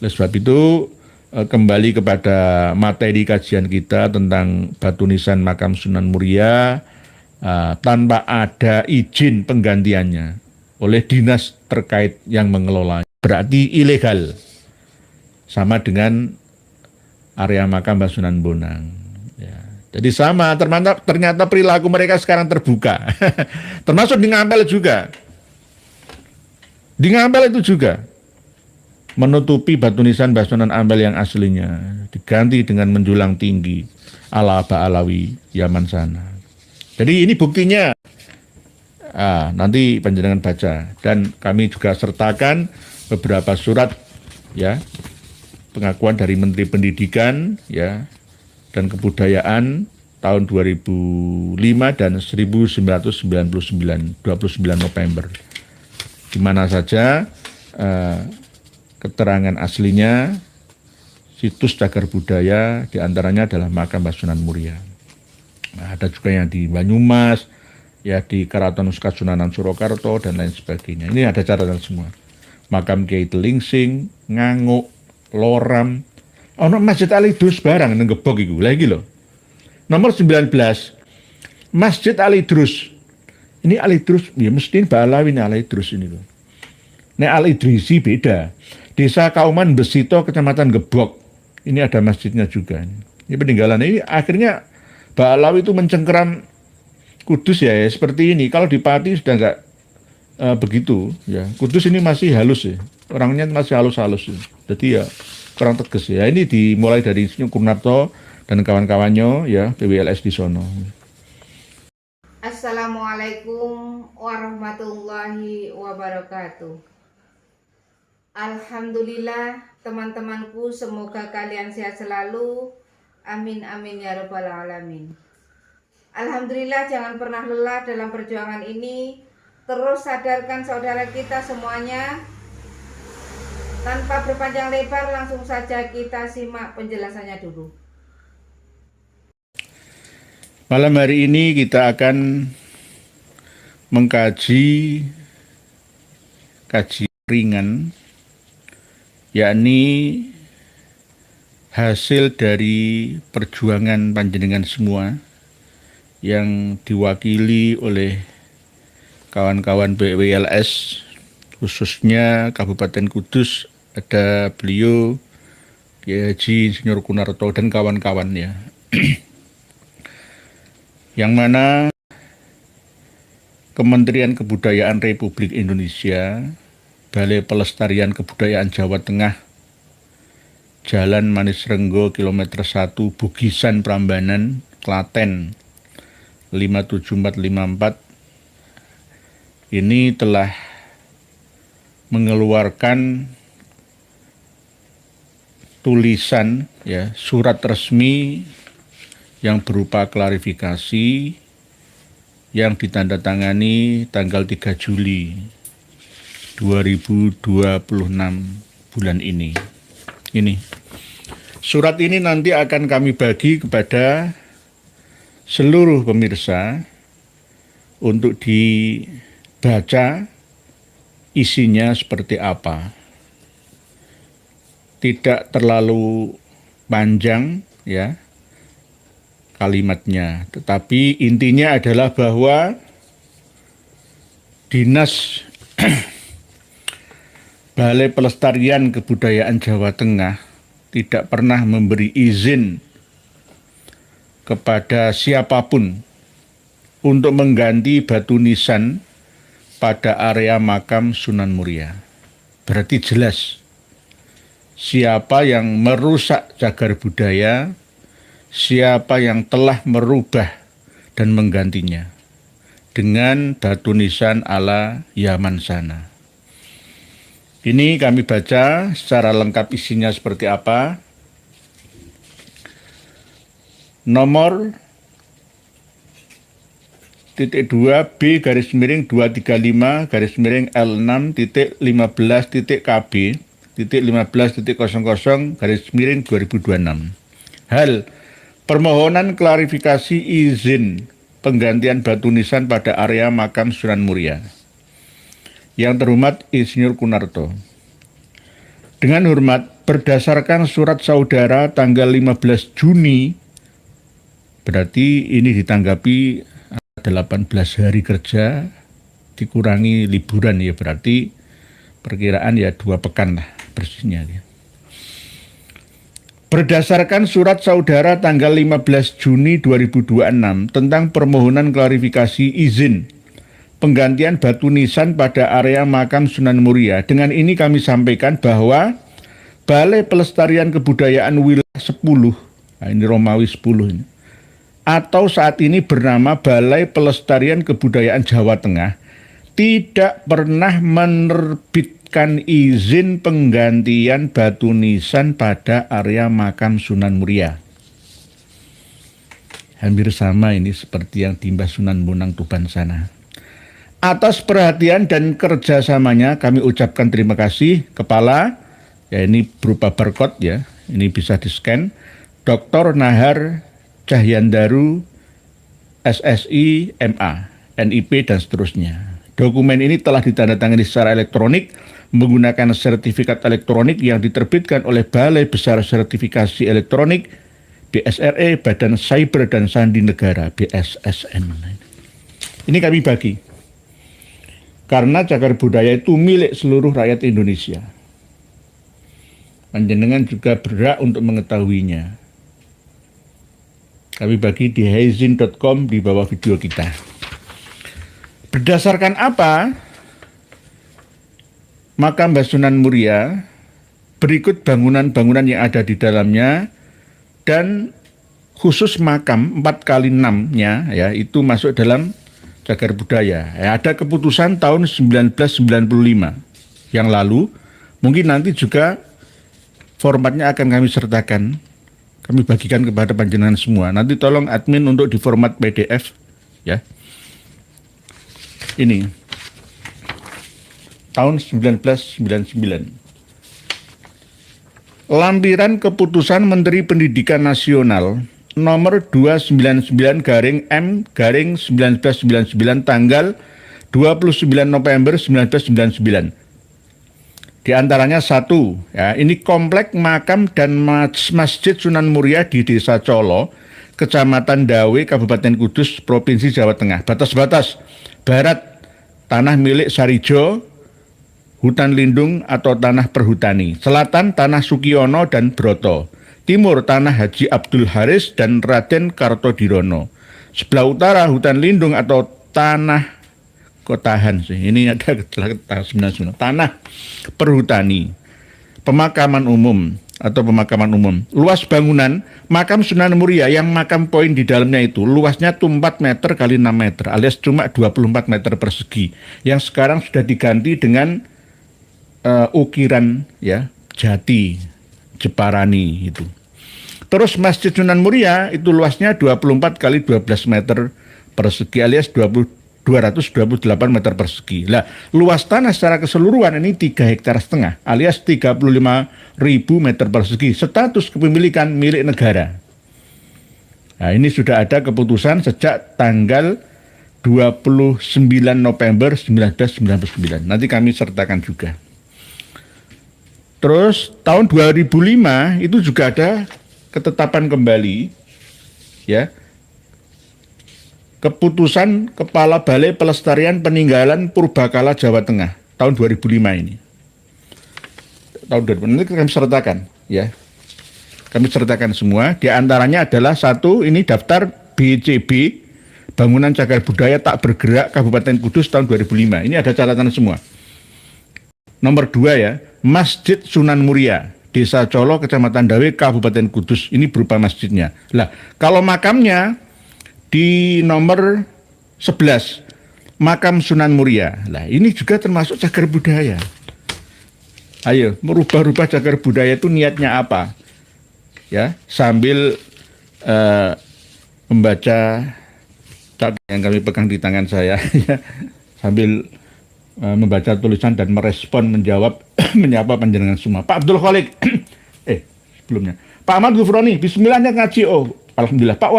Oleh sebab itu, kembali kepada materi kajian kita tentang batu nisan makam Sunan Muria tanpa ada izin penggantiannya oleh dinas terkait yang mengelola. Berarti ilegal. Sama dengan area makam Mbah Sunan Bonang. Ya. Jadi sama, ternyata perilaku mereka sekarang terbuka. Termasuk di Ngampel juga. Di Ngampel itu juga. Menutupi batu nisan Mbah Sunan Ampel yang aslinya. Diganti dengan menjulang tinggi ala Aba Alawi Yaman sana. Jadi ini buktinya. Nanti panjenengan baca. Dan kami juga sertakan beberapa surat ya, pengakuan dari Menteri Pendidikan ya dan Kebudayaan tahun 2005 dan 1999, 29 November. Di mana saja keterangan aslinya situs cagar budaya diantaranya adalah makam Mbah Sunan Muria. Nah, ada juga yang di Banyumas, ya di Keraton Kasunanan Surakarta dan lain sebagainya. Ini ada catatan semua. Makam Kiai Telingsing, Nganguk, Loram, Masjid Alidrus barang nang Gebog iku. Lah iki lho. Nomor 19. Masjid Alidrus. Ini Alidrus, ya mesti Mbah Alawi Alidrus ini lho. Nek Alidrisi beda. Desa Kauman Besito, Kecamatan Gebog. Ini ada masjidnya juga. Ini peninggalan ini akhirnya Mbah Alawi itu mencengkeram Kudus ya, seperti ini. Kalau di Pati sudah enggak begitu ya. Kudus ini masih halus ya. Orangnya masih halus-halus ya. Jadi ya kurang tegas ya. Ini dimulai dari Kunarto dan kawan-kawannya ya, PWLS di sono. Assalamualaikum warahmatullahi wabarakatuh. Alhamdulillah teman-temanku, semoga kalian sehat selalu. Amin amin ya rabbal alamin. Alhamdulillah, jangan pernah lelah dalam perjuangan ini. Terus sadarkan saudara kita semuanya. Tanpa berpanjang lebar, langsung saja kita simak penjelasannya dulu. Malam hari ini kita akan mengkaji ringan, yakni hasil dari perjuangan panjenengan semua yang diwakili oleh kawan-kawan PWLS, khususnya Kabupaten Kudus, ada beliau Kiai Haji Insinyur Kunarto dan kawan-kawannya. Yang mana Kementerian Kebudayaan Republik Indonesia, Balai Pelestarian Kebudayaan Jawa Tengah, Jalan Manis Renggo, kilometer 1, Bugisan, Prambanan, Klaten, 57454, ini telah mengeluarkan tulisan ya, surat resmi yang berupa klarifikasi yang ditandatangani tanggal 3 Juli 2026 bulan ini. Ini surat ini nanti akan kami bagi kepada seluruh pemirsa untuk dibaca isinya seperti apa. Tidak terlalu panjang ya kalimatnya, tetapi intinya adalah bahwa Dinas Balai Pelestarian Kebudayaan Jawa Tengah tidak pernah memberi izin kepada siapapun untuk mengganti batu nisan pada area makam Sunan Muria. Berarti jelas siapa yang merusak cagar budaya, siapa yang telah merubah dan menggantinya dengan batu nisan ala Yaman sana. Ini kami baca secara lengkap isinya seperti apa. Nomor titik 2 B garis miring 235 garis miring L6 titik 15 titik KB titik 15 titik 00 garis miring 2026. Hal permohonan klarifikasi izin penggantian batu nisan pada area makam Sunan Muria. Yang terhormat Insinyur Kunarto. Dengan hormat berdasarkan surat saudara tanggal 15 Juni, berarti ini ditanggapi 18 hari kerja dikurangi liburan ya, berarti perkiraan ya 2 pekan lah bersihnya ya. Berdasarkan surat saudara tanggal 15 Juni 2026 tentang permohonan klarifikasi izin penggantian batu nisan pada area makam Sunan Muria, dengan ini kami sampaikan bahwa Balai Pelestarian Kebudayaan Wilayah 10, nah ini Romawi 10 ini, atau saat ini bernama Balai Pelestarian Kebudayaan Jawa Tengah, tidak pernah menerbitkan izin penggantian batu nisan pada area makam Sunan Muria. Hampir sama ini seperti yang di Mbah Sunan Bonang Tuban sana. Atas perhatian dan kerjasamanya kami ucapkan terima kasih Kepala, ya ini berupa barcode ya, ini bisa di-scan, Dr. Nahar Cahyandaru, SSI, MA, NIP, dan seterusnya. Dokumen ini telah ditandatangani secara elektronik menggunakan sertifikat elektronik yang diterbitkan oleh Balai Besar Sertifikasi Elektronik BSRE, Badan Cyber dan Sandi Negara, BSSN. Ini kami bagi. Karena cagar budaya itu milik seluruh rakyat Indonesia. Panjenengan juga berhak untuk mengetahuinya. Kami bagi di haizin.com di bawah video kita. Berdasarkan apa makam Mbah Sunan Muria, berikut bangunan-bangunan yang ada di dalamnya, dan khusus makam 4x6-nya ya, itu masuk dalam cagar budaya. Ya, ada keputusan tahun 1995 yang lalu, mungkin nanti juga formatnya akan kami sertakan, kami bagikan kepada panjenengan semua. Nanti tolong admin untuk di format PDF ya. Ini tahun 1999. Lampiran Keputusan Menteri Pendidikan Nasional nomor 299/M/1999 tanggal 29 November 1999. Di antaranya satu, ya, ini komplek makam dan masjid Sunan Muria di Desa Colo, Kecamatan Dawe, Kabupaten Kudus, Provinsi Jawa Tengah. Batas-batas barat tanah milik Sarijo, hutan lindung atau tanah perhutani. Selatan tanah Sukiono dan Broto. Timur tanah Haji Abdul Haris dan Raden Kartodirono. Sebelah utara hutan lindung atau tanah Kotahan sih. Ini ada tanah perhutani. Pemakaman umum atau pemakaman umum. Luas bangunan makam Sunan Muria yang makam poin di dalamnya itu luasnya tuh 4 meter kali 6 meter alias cuma 24 meter persegi. Yang sekarang sudah diganti dengan ukiran ya, jati, Jeparani itu. Terus Masjid Sunan Muria itu luasnya 24 kali 12 meter persegi alias 228 meter persegi. Lah, luas tanah secara keseluruhan ini 3,5 hektar alias 35.000 meter persegi. Status kepemilikan milik negara. Nah, ini sudah ada keputusan sejak tanggal 29 November 1999. Nanti kami sertakan juga. Terus tahun 2005 itu juga ada ketetapan kembali ya. Keputusan Kepala Balai Pelestarian Peninggalan Purbakala Jawa Tengah tahun 2005 ini. Tahun 2005 nanti kami sertakan ya. Kami sertakan semua. Di antaranya adalah satu, ini daftar BCB Bangunan Cagar Budaya Tak Bergerak Kabupaten Kudus tahun 2005. Ini ada catatan semua. Nomor 2 ya, Masjid Sunan Muria, Desa Colo, Kecamatan Dawe, Kabupaten Kudus. Ini berupa masjidnya. Lah, kalau makamnya di nomor 11, makam Sunan Muria. Lah, ini juga termasuk cagar budaya. Ayo, merubah-rubah cagar budaya itu niatnya apa? Ya, sambil membaca yang kami pegang di tangan saya, ya, sambil membaca tulisan dan merespon, menjawab, menyapa panjenengan semua. Pak Abdul Khalik, sebelumnya, Pak Ahmad Gufroni, bismillahnya ngaji, oh, alhamdulillah. Pak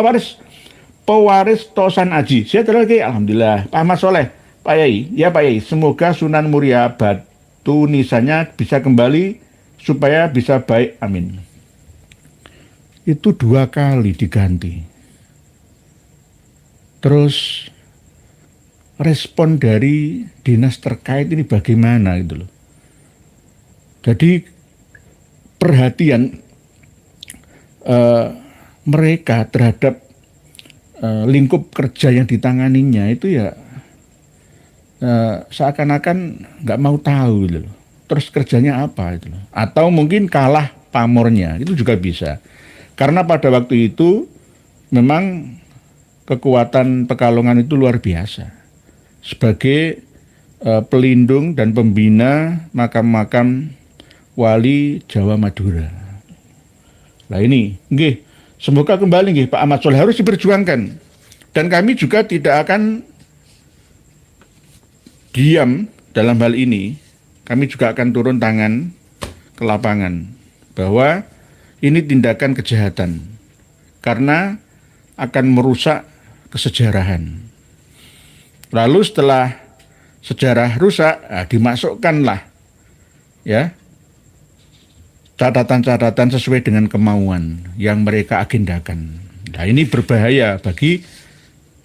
Pewaris Tosan Aji, saya lagi, alhamdulillah. Pak Ahmad Soleh, Pak Yai, ya Pak Yai, semoga Sunan Muria batu nisannya bisa kembali supaya bisa baik, amin. Itu 2 kali diganti. Terus respon dari dinas terkait ini bagaimana gitu loh. Jadi perhatian mereka terhadap lingkup kerja yang ditanganinya itu ya seakan-akan nggak mau tahu gitu loh. Terus kerjanya apa itu loh. Atau mungkin kalah pamornya, itu juga bisa. Karena pada waktu itu memang kekuatan Pekalongan itu luar biasa. Sebagai pelindung dan pembina makam-makam wali Jawa Madura. Nah ini, nggih, semoga kembali nggih Pak Ahmad Soleh harus diperjuangkan. Dan kami juga tidak akan diam dalam hal ini. Kami juga akan turun tangan ke lapangan bahwa ini tindakan kejahatan karena akan merusak kesejarahan. Lalu setelah sejarah rusak, dimasukkanlah ya catatan-catatan sesuai dengan kemauan yang mereka agendakan. Nah, ini berbahaya bagi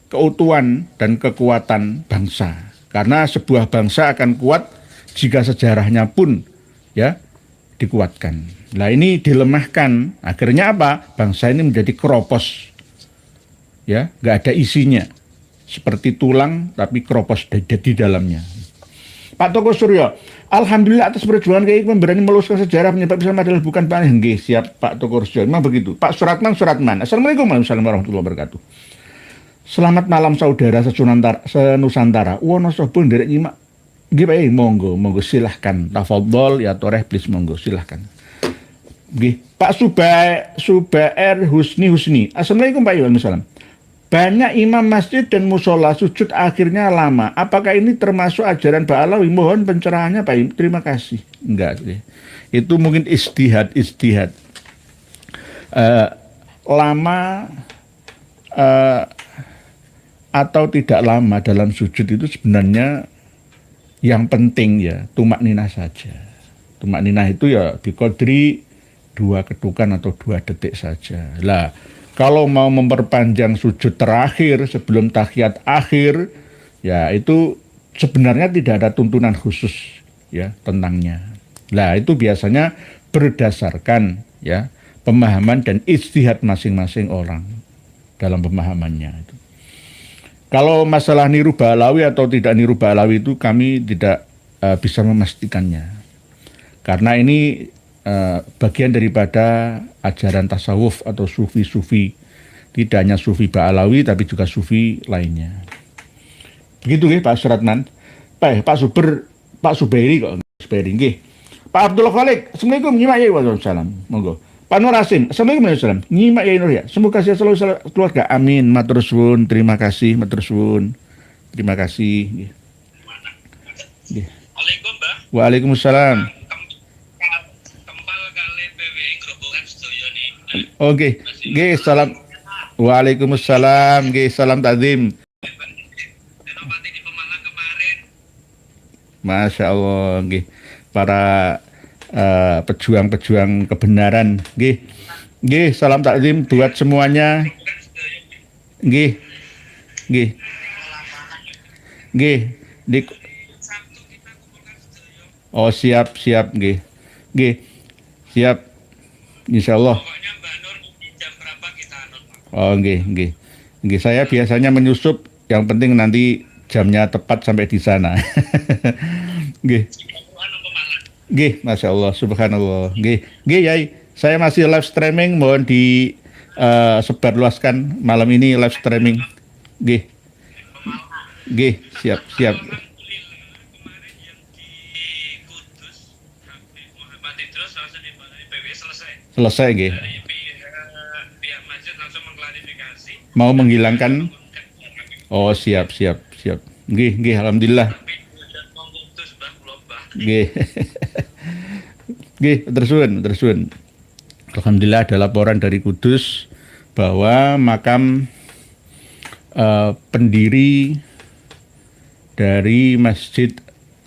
keutuhan dan kekuatan bangsa. Karena sebuah bangsa akan kuat jika sejarahnya pun ya dikuatkan. Nah, ini dilemahkan. Akhirnya apa? Bangsa ini menjadi keropos. Ya, nggak ada isinya. Seperti tulang tapi keropos di dalamnya. Pak Toko Suryo, alhamdulillah atas perjuangan KI berani meluruskan sejarah penyebab Islam adalah bukan paling nggih. Siap Pak Toko Suryo. Memang begitu. Pak Suratman. Assalamualaikum warahmatullahi wabarakatuh. Selamat malam saudara senusantara. Wonosobo nderek nyimak. Nggih Pak, monggo silahkan. Tafadhol ya toreh please monggo silahkan. Nggih, Pak Subair Husni. Assalamualaikum Pak Waalaikumsalam. Banyak imam masjid dan musola sujud akhirnya lama. Apakah ini termasuk ajaran Ba'alawi? Mohon pencerahannya Pak. Terima kasih. Enggak. Itu mungkin istihad. Lama atau tidak lama dalam sujud itu sebenarnya yang penting ya tumak ninah saja. Tumak ninah itu ya biqadri 2 ketukan atau 2 detik saja. Lah, kalau mau memperpanjang sujud terakhir sebelum tahiyat akhir, ya itu sebenarnya tidak ada tuntunan khusus ya tentangnya. Nah, itu biasanya berdasarkan ya pemahaman dan ijtihad masing-masing orang dalam pemahamannya itu. Kalau masalah niru Ba'alawi atau tidak niru Ba'alawi itu kami tidak bisa memastikannya. Karena ini bagian daripada ajaran tasawuf atau sufi-sufi, tidak hanya sufi Ba'alawi tapi juga sufi lainnya. Begitu nggih Pak Suratman. Pak Subairi kok Subairi nggih. Pak Abdullah Khalik, Assalamualaikum nyimak ya Waalaikumsalam. Monggo. Pak Nur Asim, Assalamualaikum warahmatullahi wabarakatuh. Nyimak ya Nur ya. Semoga sehat selalu keluarga. Amin. Matur suwun, terima kasih, matur suwun. Terima kasih. Nggih. Waalaikumsalam, Mbak. Waalaikumsalam. Oke, nggih salam. Waalaikumsalam, nggih salam takzim. Masya Allah, nggih. Para pejuang-pejuang kebenaran, nggih. Nggih, salam takzim buat semuanya. Nggih. Nggih. Nggih. Oh, siap, nggih. Nggih. Siap. Insyaallah. Oh, nggih. Nggih, saya biasanya menyusup, yang penting nanti jamnya tepat sampai di sana. Nggih. Nggih, Masya Allah, Subhanallah. Nggih, Yai, saya masih live streaming, mohon di sebarluaskan malam ini live streaming. Nggih. Nggih, siap. Selesai, nggih. Mau menghilangkan? Oh, siap. Nggih, alhamdulillah. Nggih. Nggih, tersuwun. Alhamdulillah ada laporan dari Kudus bahwa makam pendiri dari Masjid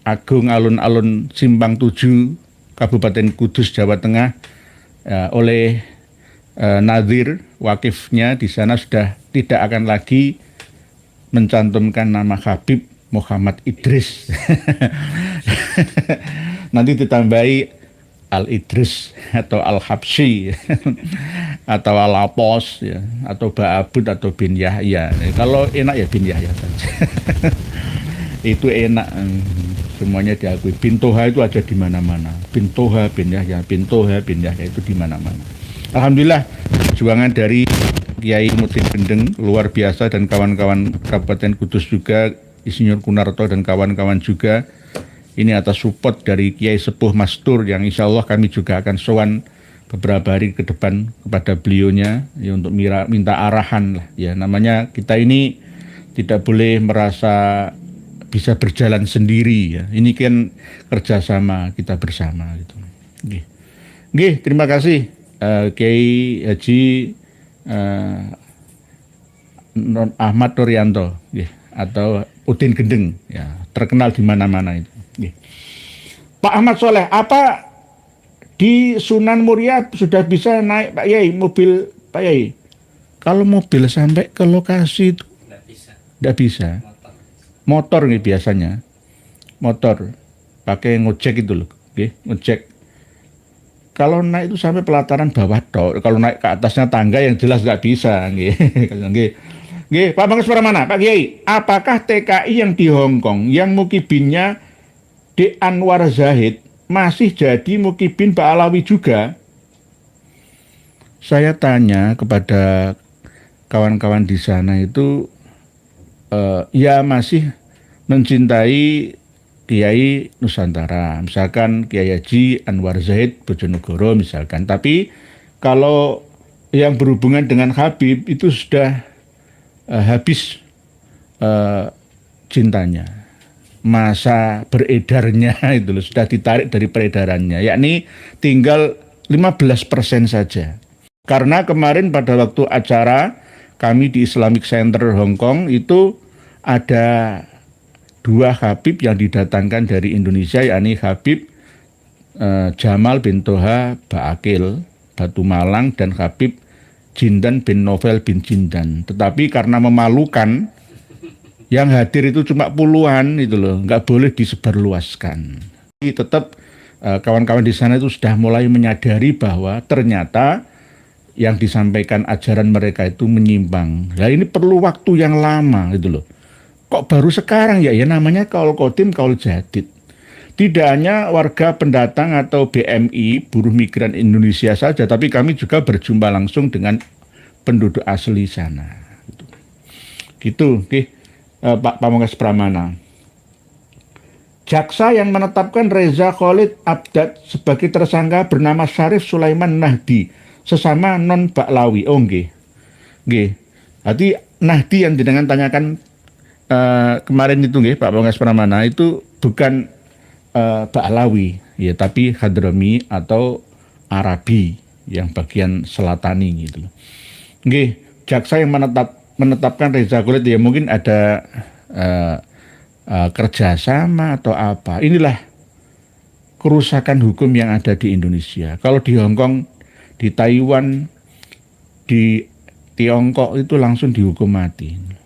Agung Alun-Alun Simpang 7 Kabupaten Kudus, Jawa Tengah, oleh Nadhir wakifnya di sana sudah tidak akan lagi mencantumkan nama Habib Muhammad Idris. Nanti ditambahi Al Idris atau Al Habsyi atau Al Apos ya, atau Ba'abud atau bin Yahya. Kalau enak ya bin Yahya saja. Itu enak, semuanya diakui. Bin Toha itu ada di mana-mana. Bin Toha, bin Yahya, bin Toha, bin Yahya itu di mana-mana. Alhamdulillah perjuangan dari Kiai Mutin Gendeng luar biasa, dan kawan-kawan Kabupaten Kudus juga, Insinyur Kunarto dan kawan-kawan juga. Ini atas support dari Kiai Sepuh Mastur yang insya Allah kami juga akan sowan beberapa hari ke depan kepada beliaunya ya, untuk minta arahan lah ya. Namanya kita ini tidak boleh merasa bisa berjalan sendiri ya. Ini kan kerjasama kita bersama gitu. Nggih, terima kasih Kiai Haji Ahmad Nuryanto atau Udin Gendeng ya, terkenal di mana-mana itu. Pak Ahmad Soleh, apa di Sunan Muria sudah bisa naik Pak Yai mobil Pak Yai? Kalau mobil sampai ke lokasi itu tidak bisa. Motor nih biasanya, motor pakai ngojek itu loh, ngojek. Kalau naik itu sampai pelataran bawah tok. Kalau naik ke atasnya tangga yang jelas nggak bisa, Pak Bagus mana Pak Kiai? Apakah TKI yang di Hong Kong yang mukibinnya di Anwar Zahid masih jadi mukibin Ba'alawi juga? Saya tanya kepada kawan-kawan di sana itu, ya masih mencintai Kiai Nusantara, misalkan Kiai Haji Anwar Zahid Bojonegoro misalkan. Tapi kalau yang berhubungan dengan Habib itu sudah habis cintanya. Masa beredarnya itu loh, sudah ditarik dari peredarannya, yakni tinggal 15% saja. Karena kemarin pada waktu acara kami di Islamic Center Hong Kong itu ada 2 Habib yang didatangkan dari Indonesia, yakni Habib Jamal bin Toha Ba'akil Batu Malang dan Habib Jindan bin Novel bin Jindan. Tetapi karena memalukan, yang hadir itu cuma puluhan itu loh, nggak boleh disebarluaskan. Tetap kawan-kawan di sana itu sudah mulai menyadari bahwa ternyata yang disampaikan ajaran mereka itu menyimpang. Nah ini perlu waktu yang lama gitu loh. Kok baru sekarang ya? Ya namanya kaul kodim, kaul jadid. Tidak hanya warga pendatang atau BMI, buruh migran Indonesia saja, tapi kami juga berjumpa langsung dengan penduduk asli sana. Gitu, Pak Pamungkas Pramana. Jaksa yang menetapkan Reza Khalid Abdad sebagai tersangka bernama Syarif Sulaiman Nahdi, sesama non Ba'alawi. Oh nggih. Nggih. Berarti Nahdi yang jenengan tanyakan kemarin itu nggih Pak Pamungkas Pramana itu bukan Ba'alawi ya, tapi Hadrami atau Arabi yang bagian selatani gitu. Nggih, jaksa yang menetapkan Reza Khalid ya mungkin ada kerjasama atau apa. Inilah kerusakan hukum yang ada di Indonesia. Kalau di Hong Kong, di Taiwan, di Tiongkok itu langsung dihukum mati.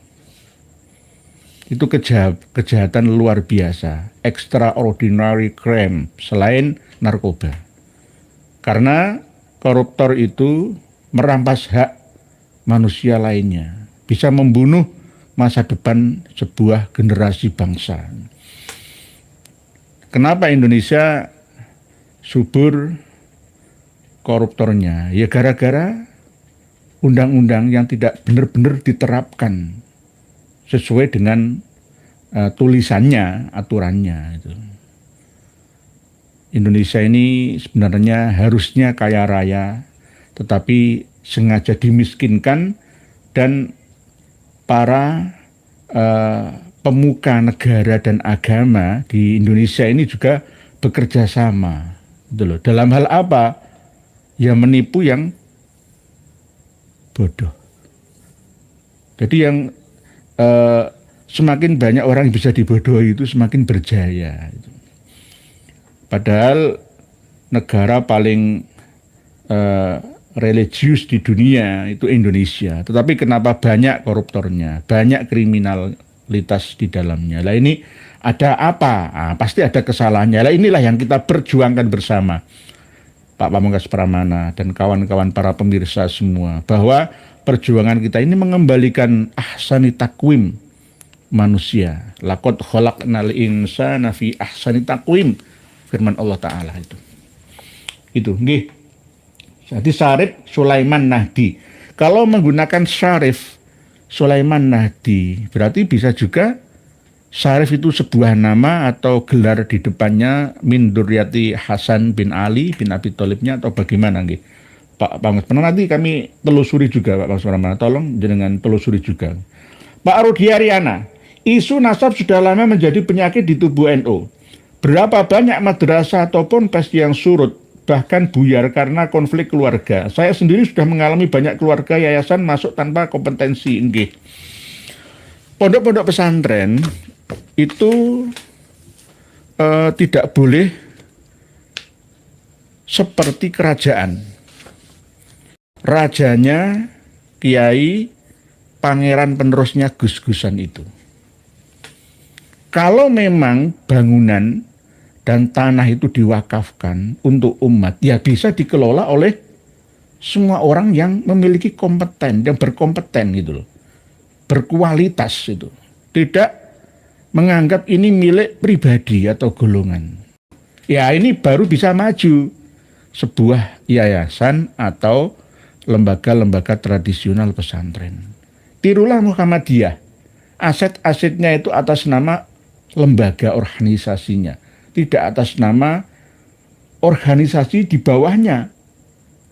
Itu kejahatan luar biasa, extraordinary crime selain narkoba. Karena koruptor itu merampas hak manusia lainnya, bisa membunuh masa depan sebuah generasi bangsa. Kenapa Indonesia subur koruptornya? Ya gara-gara undang-undang yang tidak benar-benar diterapkan sesuai dengan tulisannya, aturannya. Itu. Indonesia ini sebenarnya harusnya kaya raya, tetapi sengaja dimiskinkan, dan para pemuka negara dan agama di Indonesia ini juga bekerja sama. Gitu loh. Dalam hal apa? Ya menipu yang bodoh. Jadi yang semakin banyak orang yang bisa dibodohi itu semakin berjaya. Padahal negara paling religius di dunia itu Indonesia. Tetapi kenapa banyak koruptornya, banyak kriminalitas di dalamnya? Lah ini ada apa? Pasti ada kesalahannya. Lah inilah yang kita perjuangkan bersama, Pak Pamungkas Pramana dan kawan-kawan para pemirsa semua, bahwa perjuangan kita ini mengembalikan ahsani takwim manusia. Laqad khalaqnal insana fi ahsani takwim, firman Allah Ta'ala itu. Itu, nggih. Jadi Syarif Sulaiman Nahdi. Kalau menggunakan Syarif Sulaiman Nahdi, berarti bisa juga Syarif itu sebuah nama atau gelar di depannya min Duryati Hasan bin Ali bin Abi Thalibnya, atau bagaimana nggih? Pak Pamungkas, nanti kami telusuri juga Pak Pamungkas, tolong dengan telusuri juga. Pak Rudi Ariana, isu nasab sudah lama menjadi penyakit di tubuh NU. Berapa banyak madrasah ataupun pes yang surut, bahkan buyar karena konflik keluarga. Saya sendiri sudah mengalami banyak keluarga yayasan masuk tanpa kompetensi. Nggih. Pondok-pondok pesantren itu tidak boleh seperti kerajaan. Rajanya, kiai, pangeran penerusnya gus-gusan itu. Kalau memang bangunan dan tanah itu diwakafkan untuk umat, ya bisa dikelola oleh semua orang yang memiliki kompeten, yang berkompeten gitu loh. Berkualitas itu. Tidak menganggap ini milik pribadi atau golongan. Ya ini baru bisa maju sebuah yayasan atau lembaga-lembaga tradisional pesantren. Tirulah Muhammadiyah. Aset-asetnya itu atas nama lembaga organisasinya, tidak atas nama organisasi di bawahnya.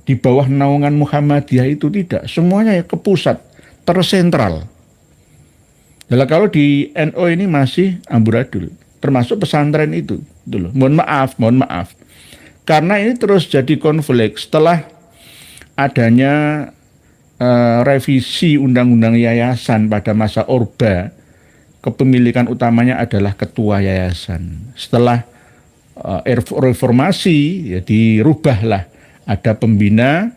Di bawah naungan Muhammadiyah itu tidak. Semuanya ke pusat, tersentral. Jadi kalau di NU ini masih amburadul, termasuk pesantren itu. Dulu. Mohon maaf. Karena ini terus jadi konflik setelah adanya revisi Undang-Undang Yayasan pada masa Orba. Kepemilikan utamanya adalah ketua yayasan. Setelah reformasi, ya dirubahlah, ada pembina,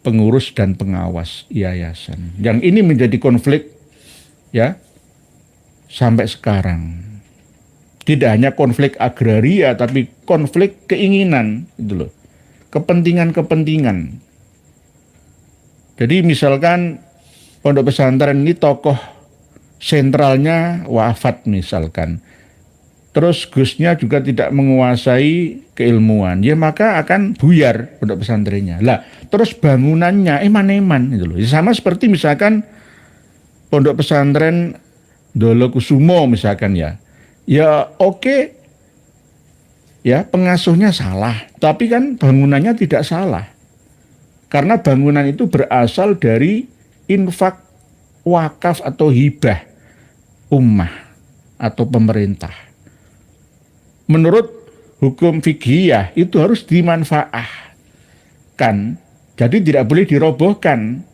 pengurus dan pengawas yayasan. Yang ini menjadi konflik ya sampai sekarang. Tidak hanya konflik agraria, tapi konflik keinginan, itu loh, kepentingan-kepentingan. Jadi misalkan pondok pesantren ini tokoh sentralnya wafat misalkan, terus gusnya juga tidak menguasai keilmuan, ya maka akan buyar pondok pesantrennya. Lah, terus bangunannya eman-eman gitu loh. Sama seperti misalkan pondok pesantren Dolokusumo misalkan ya. Ya oke. Ya, pengasuhnya salah, tapi kan bangunannya tidak salah. Karena bangunan itu berasal dari infak wakaf atau hibah ummah atau pemerintah. Menurut hukum fikih itu harus dimanfaatkan, jadi tidak boleh dirobohkan.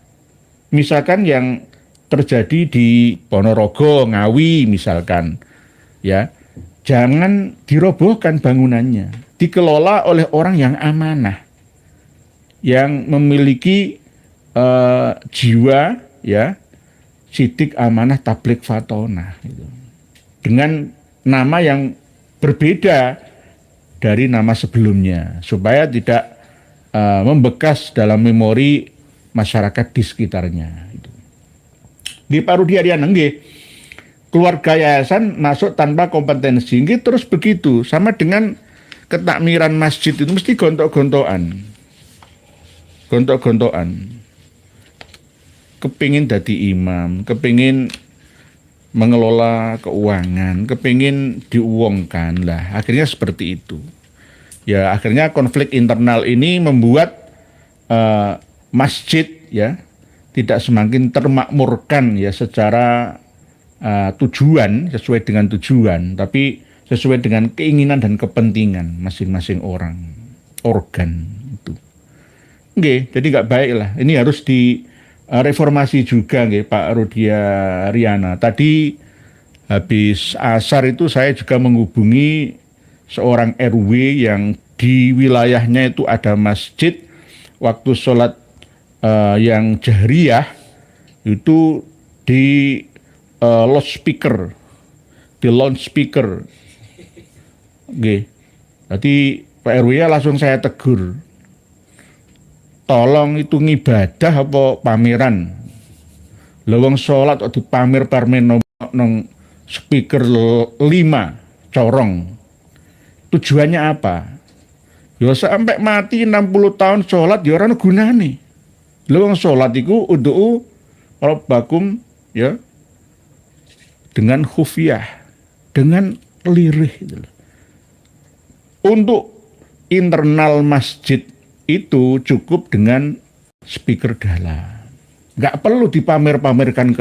Misalkan yang terjadi di Ponorogo, Ngawi misalkan, ya jangan dirobohkan bangunannya, dikelola oleh orang yang amanah, yang memiliki jiwa ya sidik amanah tabligh fatonah gitu. Dengan nama yang berbeda dari nama sebelumnya supaya tidak membekas dalam memori masyarakat di sekitarnya gitu. Di Pak Rudi Ariana nggih, keluarga yayasan masuk tanpa kompetensi nggih, terus begitu sama dengan ketakmiran masjid itu mesti gontok-gontokan. Kepingin jadi imam, kepingin mengelola keuangan, kepingin diuangkan lah, akhirnya seperti itu. Ya akhirnya konflik internal ini membuat masjid ya tidak semakin termakmurkan ya secara tujuan, sesuai dengan tujuan, tapi sesuai dengan keinginan dan kepentingan masing-masing orang, organ itu. Oke, jadi nggak baik lah. Ini harus reformasi juga nggih Pak Rudi Ariana. Tadi habis asar itu saya juga menghubungi seorang RW yang di wilayahnya itu ada masjid, waktu sholat yang jahriyah itu di loudspeaker, di loudspeaker. Oke. Jadi Pak RW ya langsung saya tegur. Tolong itu ngibadah apa pameran? Lawang sholat kok dipamer-pamer nong speaker 5 corong. Tujuannya apa? Ya sampai mati 60 tahun sholat ya orang gunane. Lawang sholat itu untuk rabbakum ya dengan khufiyah, dengan lirih gitu. Untuk internal masjid itu cukup dengan speaker dalam. Nggak perlu dipamer-pamerkan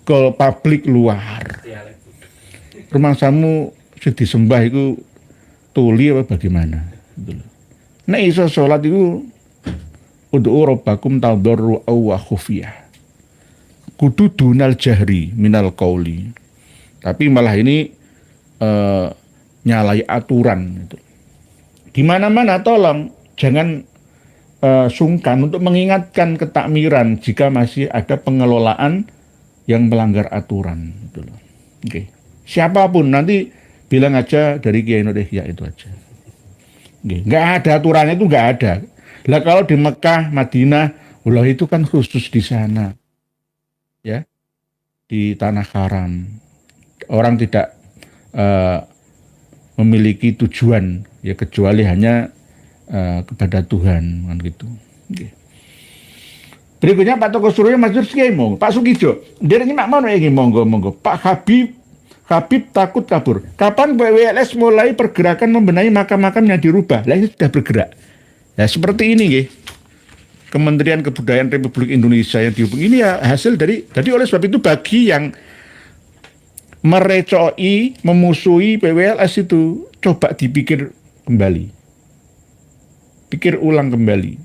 ke publik luar. Rumah samu disembah itu tuli apa bagaimana? Nah iso sholat itu untuk rabbakum tadarru wa khufiyah. Kudu dunal jahri minal qauli. Tapi malah ini nyalai aturan gitu. Di mana-mana tolong jangan sungkan untuk mengingatkan ketakmiran jika masih ada pengelolaan yang melanggar aturan. Gitu loh. Oke. Siapapun nanti bilang aja dari Kiai Indonesia itu aja. Oke. Nggak ada aturannya itu nggak ada. Lah kalau di Mekah, Madinah, Allah itu kan khusus di sana, ya, di tanah haram. Orang tidak memiliki tujuan ya kecuali hanya kepada Tuhan kan gitu. Okay. Berikutnya Pak Toko Surya Mas Kiai monggo. Pak Sugijo, dia ini mak mau nggih monggo. Pak Habib takut kabur. Kapan PWLS mulai pergerakan membenahi makam-makam yang dirubah? Lah ini sudah bergerak. Ya seperti ini nggih. Kementerian Kebudayaan Republik Indonesia yang dihubungi ini ya hasil dari oleh sebab itu bagi yang merecoi, memusuhi PWLS itu coba dipikir kembali. Pikir ulang kembali.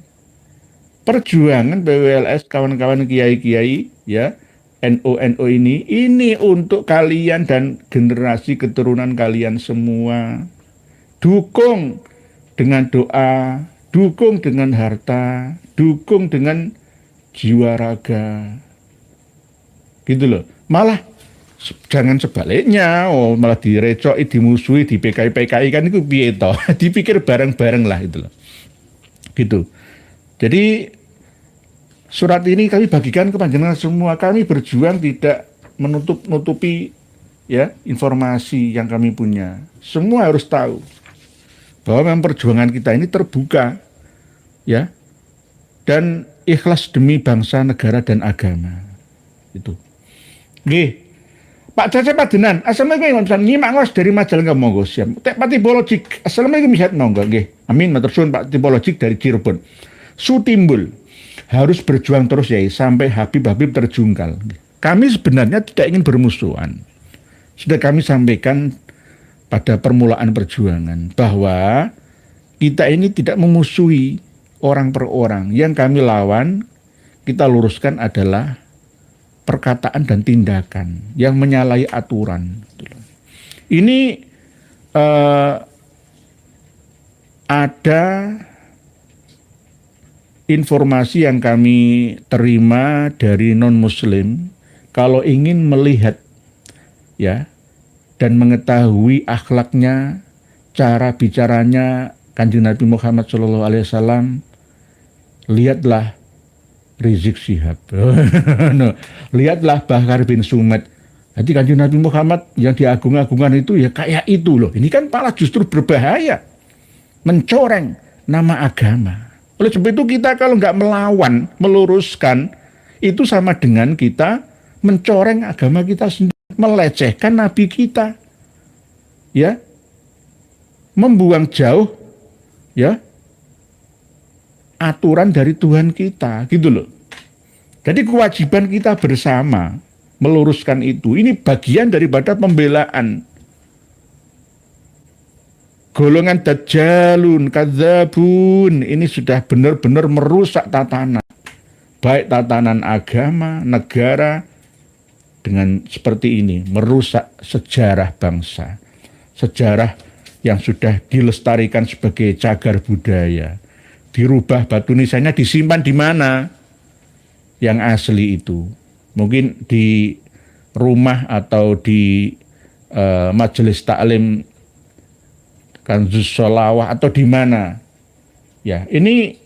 Perjuangan PWLS kawan-kawan kiai-kiai ya, NU ini untuk kalian dan generasi keturunan kalian semua. Dukung dengan doa, dukung dengan harta, dukung dengan jiwa raga. Gitu loh. Malah jangan sebaliknya, malah direcoi, dimusuhi, di PKI kan itu piye toh. Dipikir bareng-bareng lah itu loh. Gitu. Jadi surat ini kami bagikan ke panjenengan semua. Kami berjuang tidak menutupi ya informasi yang kami punya. Semua harus tahu bahwa memang perjuangan kita ini terbuka ya dan ikhlas demi bangsa, negara dan agama. Itu. Nggih. Pak Cecep Padenan, assalamualaikum warahmatullahi wabarakatuh. Nyimak dari Majalengka monggo siap. Pak Tipologik, assalamualaikum mihat monggo nggih. Amin matur suwun Pak Tipologik dari Cirebon. Sutimbul harus berjuang terus ya sampai Habib terjungkal. Kami sebenarnya tidak ingin bermusuhan. Sudah kami sampaikan pada permulaan perjuangan bahwa kita ini tidak memusuhi orang per orang. Yang kami lawan, kita luruskan adalah perkataan dan tindakan yang menyalahi aturan. Ini ada informasi yang kami terima dari non-muslim, kalau ingin melihat ya dan mengetahui akhlaknya, cara bicaranya Kanjeng Nabi Muhammad SAW, lihatlah Rizik Syihab. No. Lihatlah Bahar bin Sumed. Jadi Kanjeng Nabi Muhammad yang diagung-agungkan itu ya kayak itu loh. Ini kan malah justru berbahaya. Mencoreng nama agama. Oleh sebab itu kita kalau nggak melawan, meluruskan, itu sama dengan kita mencoreng agama kita sendiri. Melecehkan Nabi kita. Ya. Membuang jauh ya aturan dari Tuhan kita, gitu loh. Jadi kewajiban kita bersama meluruskan itu. Ini bagian daripada pembelaan. Golongan dajjalun, kadzabun, ini sudah benar-benar merusak tatanan. Baik tatanan agama, negara, dengan seperti ini, merusak sejarah bangsa. Sejarah yang sudah dilestarikan sebagai cagar budaya, dirubah batu nisannya, disimpan di mana yang asli itu? Mungkin di rumah atau di majelis taklim Kanzus Sholawah atau di mana? Ya, ini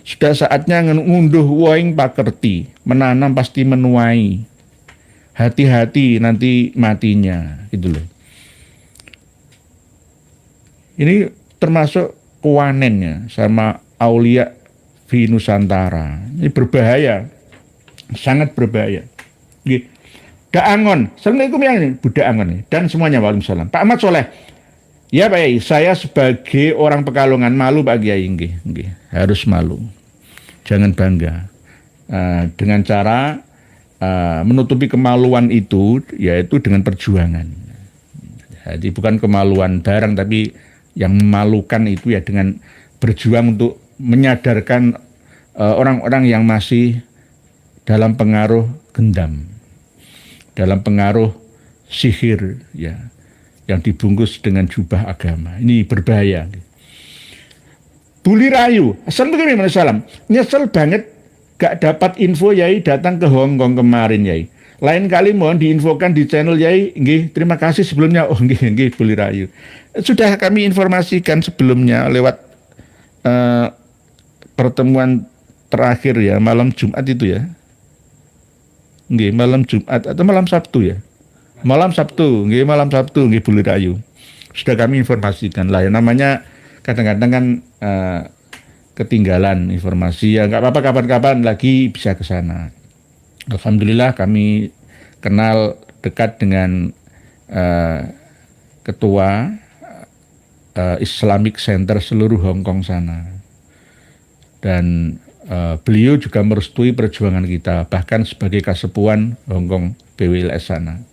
sudah saatnya ngunduh woing pakerti, menanam pasti menuai. Hati-hati nanti matinya, gitu loh. Ini termasuk kewanennya sama Aulia di Nusantara. Ini berbahaya, sangat berbahaya. Daangon, Assalamualaikum yang ini, Buddha Angon dan semuanya, waalaikumsalam. Pak Ahmad Soleh, ya Pak Yai, saya sebagai orang Pekalongan malu Pak Kiai, harus malu, jangan bangga dengan cara menutupi kemaluan itu, yaitu dengan perjuangan. Jadi bukan kemaluan barang, tapi yang memalukan itu ya dengan berjuang untuk menyadarkan orang-orang yang masih dalam pengaruh gendam, dalam pengaruh sihir, ya, yang dibungkus dengan jubah agama. Ini berbahaya. Buli Rayu, Assalamualaikum. Nyesel banget gak dapat info Yai datang ke Hong Kong kemarin Yai. Lain kali mohon diinfokan di channel Yai. Nggih, terima kasih sebelumnya. Oh nggih Buli Rayu. Sudah kami informasikan sebelumnya lewat pertemuan terakhir ya, malam Jumat itu ya. Nggih, malam Jumat atau malam Sabtu ya. Malam Sabtu, nggih Buli Rayu. Sudah kami informasikan lah ya, namanya kadang-kadang kan ketinggalan informasi ya, nggak apa-apa, kapan-kapan lagi bisa ke sana. Alhamdulillah kami kenal dekat dengan ketua Islamic Center seluruh Hong Kong sana, dan beliau juga merestui perjuangan kita, bahkan sebagai kasepuan Hong Kong BWLS sana.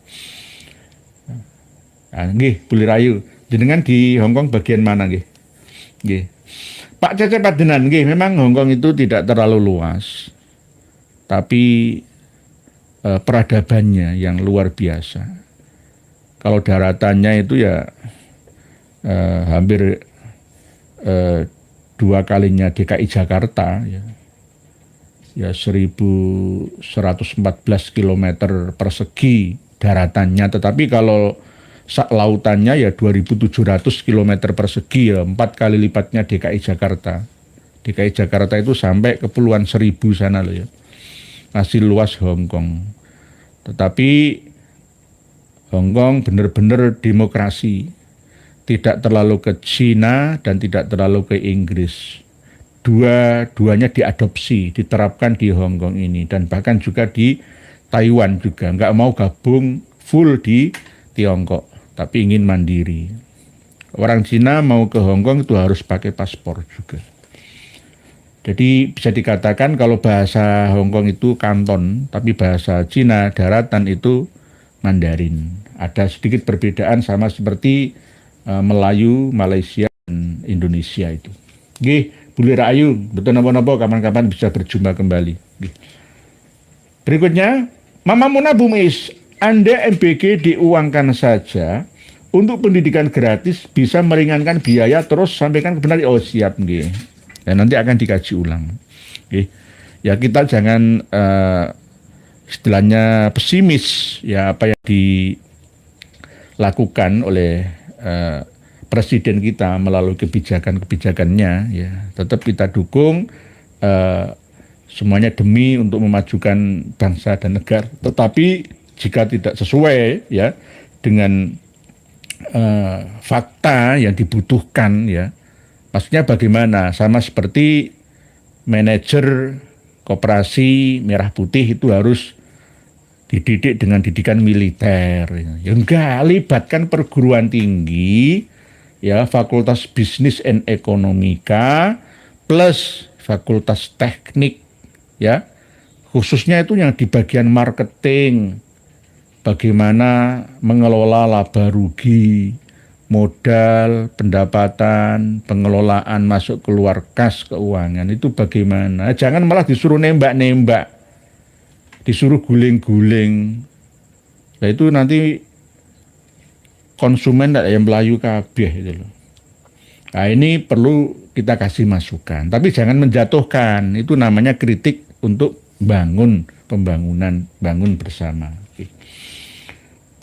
Nggih, Buli Rayu, jenengan di Hong Kong bagian mana nggih? Nggih. Pak Cecep Adenan, nggih, memang Hong Kong itu tidak terlalu luas, tapi peradabannya yang luar biasa. Kalau daratannya itu ya hampir 2 kalinya DKI Jakarta, ya 1.114 km persegi daratannya, tetapi kalau lautannya ya 2.700 km persegi, ya 4 kali lipatnya DKI Jakarta. DKI Jakarta itu sampai Kepulauan Seribu sana loh ya. Masih luas Hong Kong. Tetapi Hong Kong benar-benar demokrasi. Tidak terlalu ke Cina dan tidak terlalu ke Inggris. Dua-duanya diadopsi, diterapkan di Hong Kong ini, dan bahkan juga di Taiwan juga. Nggak mau gabung full di Tiongkok, tapi ingin mandiri. Orang Cina mau ke Hong Kong itu harus pakai paspor juga. Jadi bisa dikatakan kalau bahasa Hong Kong itu Kanton, tapi bahasa Cina daratan itu Mandarin. Ada sedikit perbedaan sama seperti Melayu, Malaysia, dan Indonesia itu. Nggih, Buli Rayu, betul napa-napa kapan-kapan bisa berjumpa kembali. Nggih. Berikutnya, Mama Muna Bumis, Anda MBG diuangkan saja untuk pendidikan gratis, bisa meringankan biaya, terus sampaikan kebenaran. Oh siap, nggih. Dan nanti akan dikaji ulang. Nggih. Ya kita jangan istilahnya pesimis ya apa yang dilakukan oleh presiden kita melalui kebijakan-kebijakannya, ya tetap kita dukung, semuanya demi untuk memajukan bangsa dan negara. Tetapi jika tidak sesuai ya dengan fakta yang dibutuhkan, ya maksudnya bagaimana, sama seperti manajer koperasi Merah Putih itu harus dididik dengan didikan militer. Ya enggak, libatkan perguruan tinggi, ya Fakultas Bisnis and Ekonomika plus Fakultas Teknik, ya khususnya itu yang di bagian marketing, bagaimana mengelola laba rugi, modal, pendapatan, pengelolaan masuk keluar kas keuangan itu bagaimana. Jangan malah disuruh nembak-nembak, disuruh guling-guling. Nah itu nanti konsumen tidak yang melayu kabeh itu loh. Nah, ini perlu kita kasih masukan, tapi jangan menjatuhkan. Itu namanya kritik untuk bangun pembangunan, bangun bersama.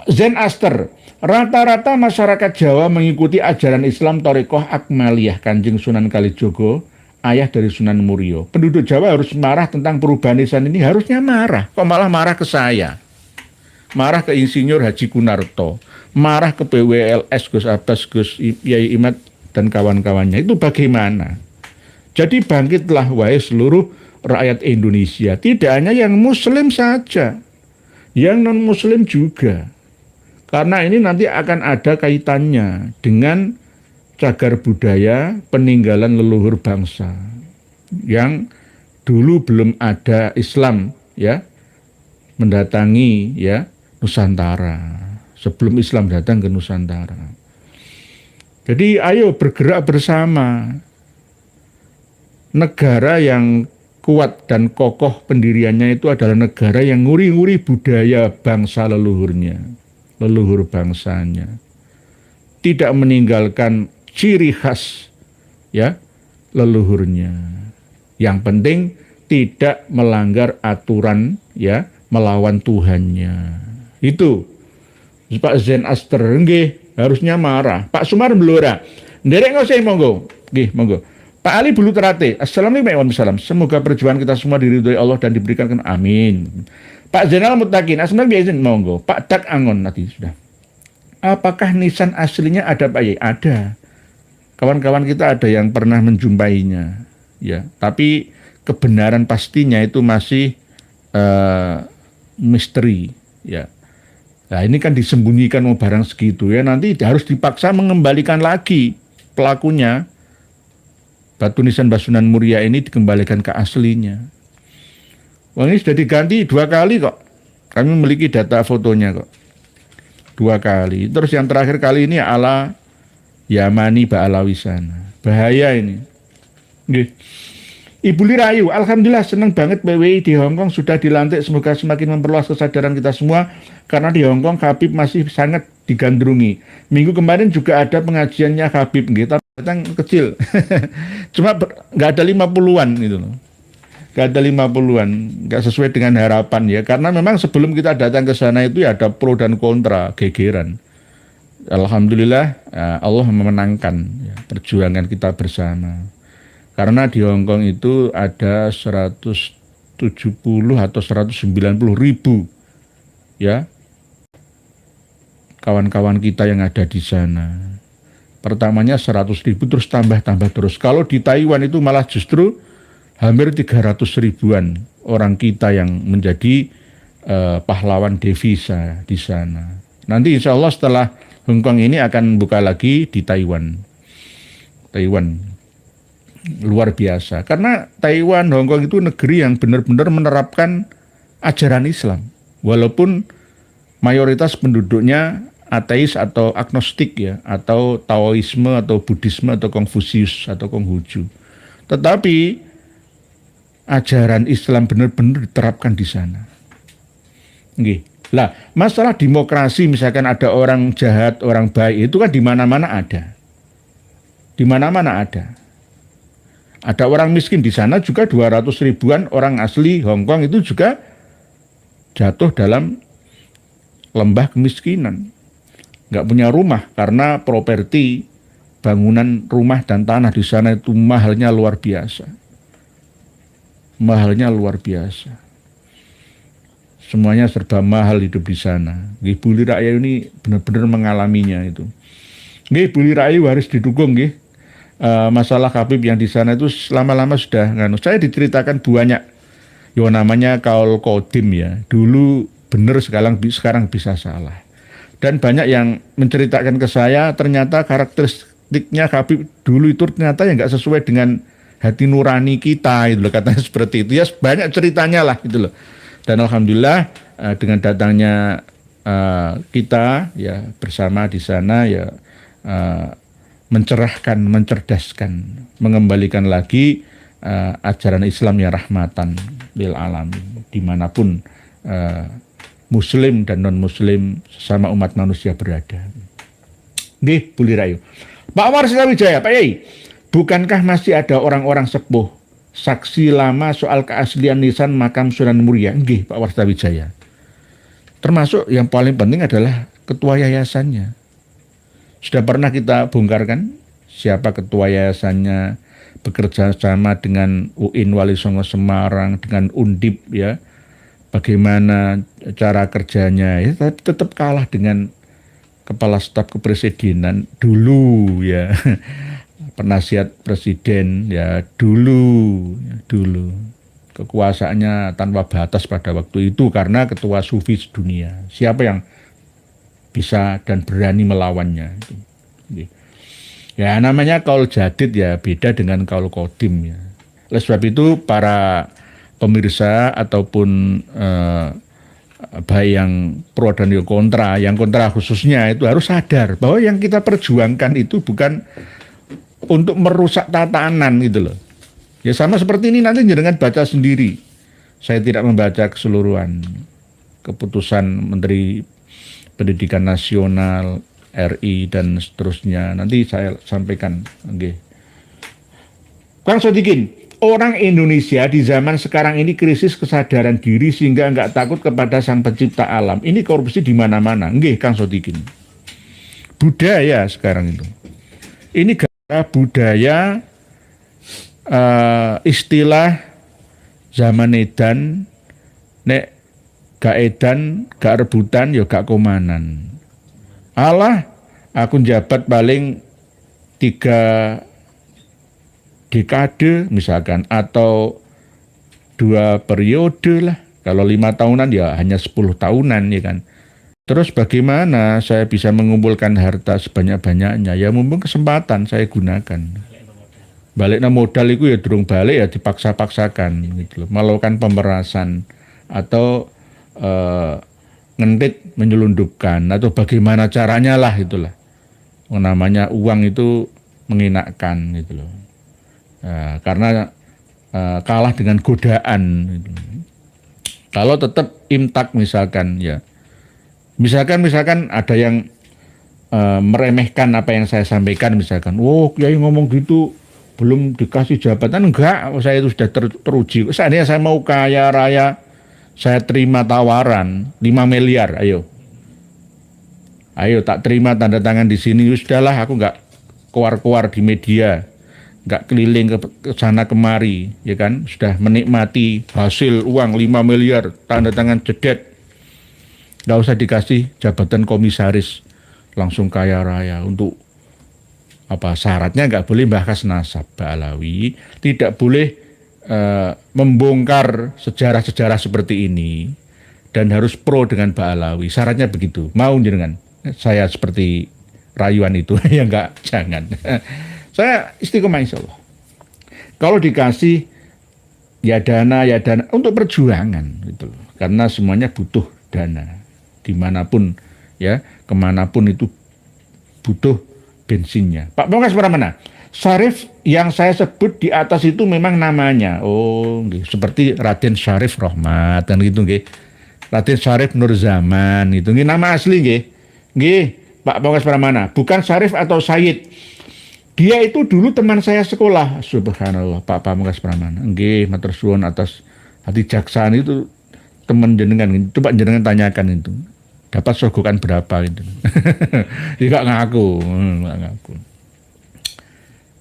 Zen Aster, rata-rata masyarakat Jawa mengikuti ajaran Islam Thariqah Akmaliyah Kanjeng Sunan Kalijogo, ayah dari Sunan Muria. Penduduk Jawa harus marah tentang perubahan nisan ini, harusnya marah. Kok malah marah ke saya? Marah ke Insinyur Haji Kunarto, marah ke PWLS Gus Abbas, Gus Yai Imad dan kawan-kawannya. Itu bagaimana? Jadi bangkitlah wahai seluruh rakyat Indonesia, tidak hanya yang muslim saja, yang non-muslim juga. Karena ini nanti akan ada kaitannya dengan cagar budaya peninggalan leluhur bangsa yang dulu belum ada Islam ya mendatangi ya Nusantara, sebelum Islam datang ke Nusantara. Jadi ayo bergerak bersama. Negara yang kuat dan kokoh pendiriannya itu adalah negara yang nguri-nguri budaya bangsa leluhurnya, leluhur bangsanya. Tidak meninggalkan ciri khas ya leluhurnya. Yang penting tidak melanggar aturan ya, melawan Tuhannya. Itu Pak Zen Aster nggih harusnya marah. Pak Sumar Blora nderek nggak usah monggo nggih monggo. Pak Ali Bulu Terate, Assalamualaikum warahmatullahi wabarakatuh. Semoga perjuangan kita semua diridhoi Allah dan diberikan amin. Pak Zainal Mutakin, Assalamualaikum monggo. Pak Dak Angon nanti sudah. Apakah nisan aslinya ada Pak Yai? Ada. Kawan-kawan kita ada yang pernah menjumpainya, ya. Tapi kebenaran pastinya itu masih misteri, ya. Nah ini kan disembunyikan mau barang segitu ya, nanti harus dipaksa mengembalikan lagi pelakunya. Batu nisan Basunan Muria ini dikembalikan ke aslinya. Wah ini sudah diganti 2 kali kok. Kami memiliki data fotonya kok. 2 kali. Terus yang terakhir kali ini ala Yamani Ba'alawi sana. Bahaya ini. Nggih. Ibu Lirayu, alhamdulillah senang banget PWI di Hongkong sudah dilantik. Semoga semakin memperluas kesadaran kita semua. Karena di Hongkong Habib masih sangat digandrungi. Minggu kemarin juga ada pengajiannya Habib. Gitu. Datang kecil. Cuma nggak ada 50-an gitu loh. Nggak ada 50-an. Nggak sesuai dengan harapan ya. Karena memang sebelum kita datang ke sana itu ya ada pro dan kontra, gegeran. Alhamdulillah Allah memenangkan ya, perjuangan kita bersama. Karena di Hongkong itu ada 170 atau 190 ribu ya kawan-kawan kita yang ada di sana. Pertamanya 100 ribu terus tambah terus. Kalau di Taiwan itu malah justru hampir 300 ribuan orang kita yang menjadi pahlawan devisa di sana. Nanti insya Allah setelah Hongkong ini akan buka lagi di Taiwan. Luar biasa. Karena Taiwan, Hongkong itu negeri yang benar-benar menerapkan ajaran Islam. Walaupun mayoritas penduduknya ateis atau agnostik ya, atau Taoisme atau Buddhisme atau Konfusius atau Konghucu. Tetapi ajaran Islam benar-benar diterapkan di sana. Nggih. Lah, masalah demokrasi misalkan ada orang jahat, orang baik itu kan di mana-mana ada. Di mana-mana ada. Ada orang miskin di sana juga 200 ribuan orang asli Hongkong itu juga jatuh dalam lembah kemiskinan. Nggak punya rumah karena properti bangunan rumah dan tanah di sana itu mahalnya luar biasa. Mahalnya luar biasa. Semuanya serba mahal hidup di sana. Bu Lirayu ini benar-benar mengalaminya itu. Bu Lirayu harus didukung nggih. Masalah Habib yang di sana itu lama-lama sudah saya diceritakan banyak. Yo namanya Kaul Kodim ya. Dulu benar sekarang bisa salah. Dan banyak yang menceritakan ke saya ternyata karakteristiknya Habib dulu itu ternyata yang nggak sesuai dengan hati nurani kita itu loh, katanya seperti itu ya, banyak ceritanya lah gitu loh. Dan alhamdulillah dengan datangnya kita ya bersama di sana ya mencerahkan, mencerdaskan, mengembalikan lagi ajaran Islam yang rahmatan lil alamin dimanapun Muslim dan non Muslim sesama umat manusia berada. Nggih, Bu Lirayu. Pak Umar Sitawijaya, Pak Yai, bukankah masih ada orang-orang sepuh saksi lama soal keaslian nisan makam Sunan Muria? Nggih, Pak Umar Sitawijaya. Termasuk yang paling penting adalah ketua yayasannya. Sudah pernah kita bongkarkan siapa ketua yayasannya, bekerja sama dengan UIN Wali Songo Semarang, dengan Undip ya. Bagaimana cara kerjanya ya, tapi tetap kalah dengan kepala staf kepresidenan dulu ya. Penasihat presiden ya dulu kekuasaannya tanpa batas pada waktu itu karena ketua sufi dunia. Siapa yang bisa dan berani melawannya itu. Ya namanya kaul jadid ya beda dengan kaul kodim ya. Oleh sebab itu para pemirsa ataupun baik yang pro dan yang kontra khususnya itu harus sadar bahwa yang kita perjuangkan itu bukan untuk merusak tatanan gitu loh. Ya sama seperti ini nanti jenengan baca sendiri. Saya tidak membaca keseluruhan keputusan Menteri Pendidikan Nasional RI dan seterusnya. Nanti saya sampaikan. Okay. Kang Sodikin, orang Indonesia di zaman sekarang ini krisis kesadaran diri sehingga nggak takut kepada Sang Pencipta alam. Ini korupsi di mana-mana. Nggih, Kang Sodikin. Budaya sekarang itu. Ini gara budaya istilah zaman edan, nek gak edan, gak rebutan, ya gak komanan. Alah, aku jabat paling 3 dekade misalkan atau 2 periode lah. Kalau 5 tahunan ya hanya 10 tahunan ya kan. Terus bagaimana saya bisa mengumpulkan harta sebanyak-banyaknya? Ya mumpung kesempatan saya gunakan. Baliknya modal itu ya durung balik ya dipaksa-paksakan gitu loh. Melakukan pemerasan atau ngentit menyelundupkan atau bagaimana caranya lah itulah. Namanya uang itu menginakkan gitu loh. Karena kalah dengan godaan gitu. Kalau tetap imtak misalkan ya. Misalkan ada yang meremehkan apa yang saya sampaikan misalkan, "Oh, Kiai ngomong gitu belum dikasih jabatan." Enggak, saya itu sudah teruji. Seandainya saya mau kaya raya, saya terima tawaran 5 miliar, ayo tak terima tanda tangan di sini. Sudahlah, aku enggak keluar di media, enggak keliling ke sana kemari, ya kan? Sudah menikmati hasil uang 5 miliar, tanda tangan jedet. Enggak usah dikasih jabatan komisaris, langsung kaya raya. Untuk apa syaratnya nggak boleh bahas nasab Mbak Alawi, tidak boleh membongkar sejarah-sejarah seperti ini dan harus pro dengan Mbak Alawi. Syaratnya begitu. Mau jenengan saya seperti rayuan itu ya enggak, jangan. Saya istiqomah insya Allah. Kalau dikasih ya dana untuk perjuangan gitu loh. Karena semuanya butuh dana. Dimanapun ya, kemanapun itu butuh bensinnya. Pak Pangkas Pramana, Syarif yang saya sebut di atas itu memang namanya. Oh, seperti Raden Syarif Rohmat dan gitu nggih. Raden Syarif Nur Zaman itu nggih nama asli nggih. Nggih, Pak Pangkas Pramana, bukan Syarif atau Sayyid. Dia itu dulu teman saya sekolah. Subhanallah, Pak Pangkas Pramana. Nggih, matur suwun atas hati jaksaan itu teman jenengan. Coba jenengan tanyakan itu. Dapat sogokan berapa itu? Tidak ngaku.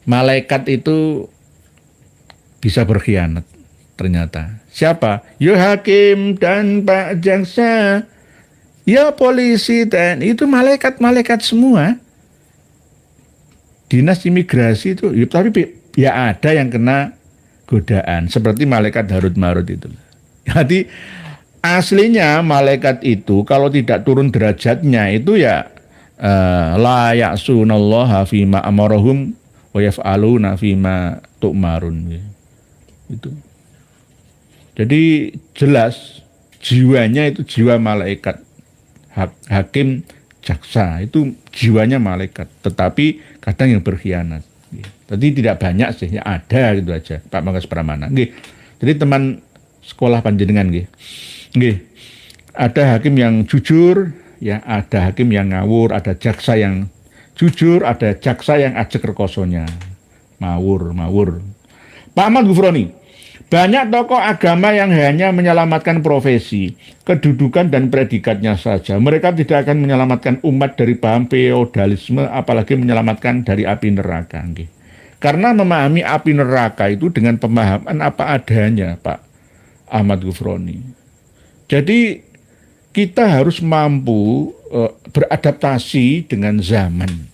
Malaikat itu bisa berkhianat ternyata. Siapa? Ya hakim dan Pak Jaksa, ya polisi dan itu malaikat semua. Dinas imigrasi itu, ya, tapi ya ada yang kena godaan seperti malaikat Harut Marut itu. Jadi aslinya malaikat itu kalau tidak turun derajatnya itu ya la ya'sunallaha fima amarahum wa yaf'aluna fima tu'marun itu. Jadi jelas jiwanya itu jiwa malaikat. Hakim jaksa itu jiwanya malaikat, tetapi kadang yang berkhianat. Tadi tidak banyak sih, ya ada gitu aja Pak Pangkas Pramana. Jadi teman sekolah panjenengan nggih. Nggih, ada hakim yang jujur, ya ada hakim yang ngawur, ada jaksa yang jujur, ada jaksa yang ajek rekosonya. Mawur. Pak Ahmad Gufroni, banyak tokoh agama yang hanya menyelamatkan profesi, kedudukan dan predikatnya saja. Mereka tidak akan menyelamatkan umat dari paham feodalisme, apalagi menyelamatkan dari api neraka. Karena memahami api neraka itu dengan pemahaman apa adanya, Pak Ahmad Gufroni. Jadi kita harus mampu beradaptasi dengan zaman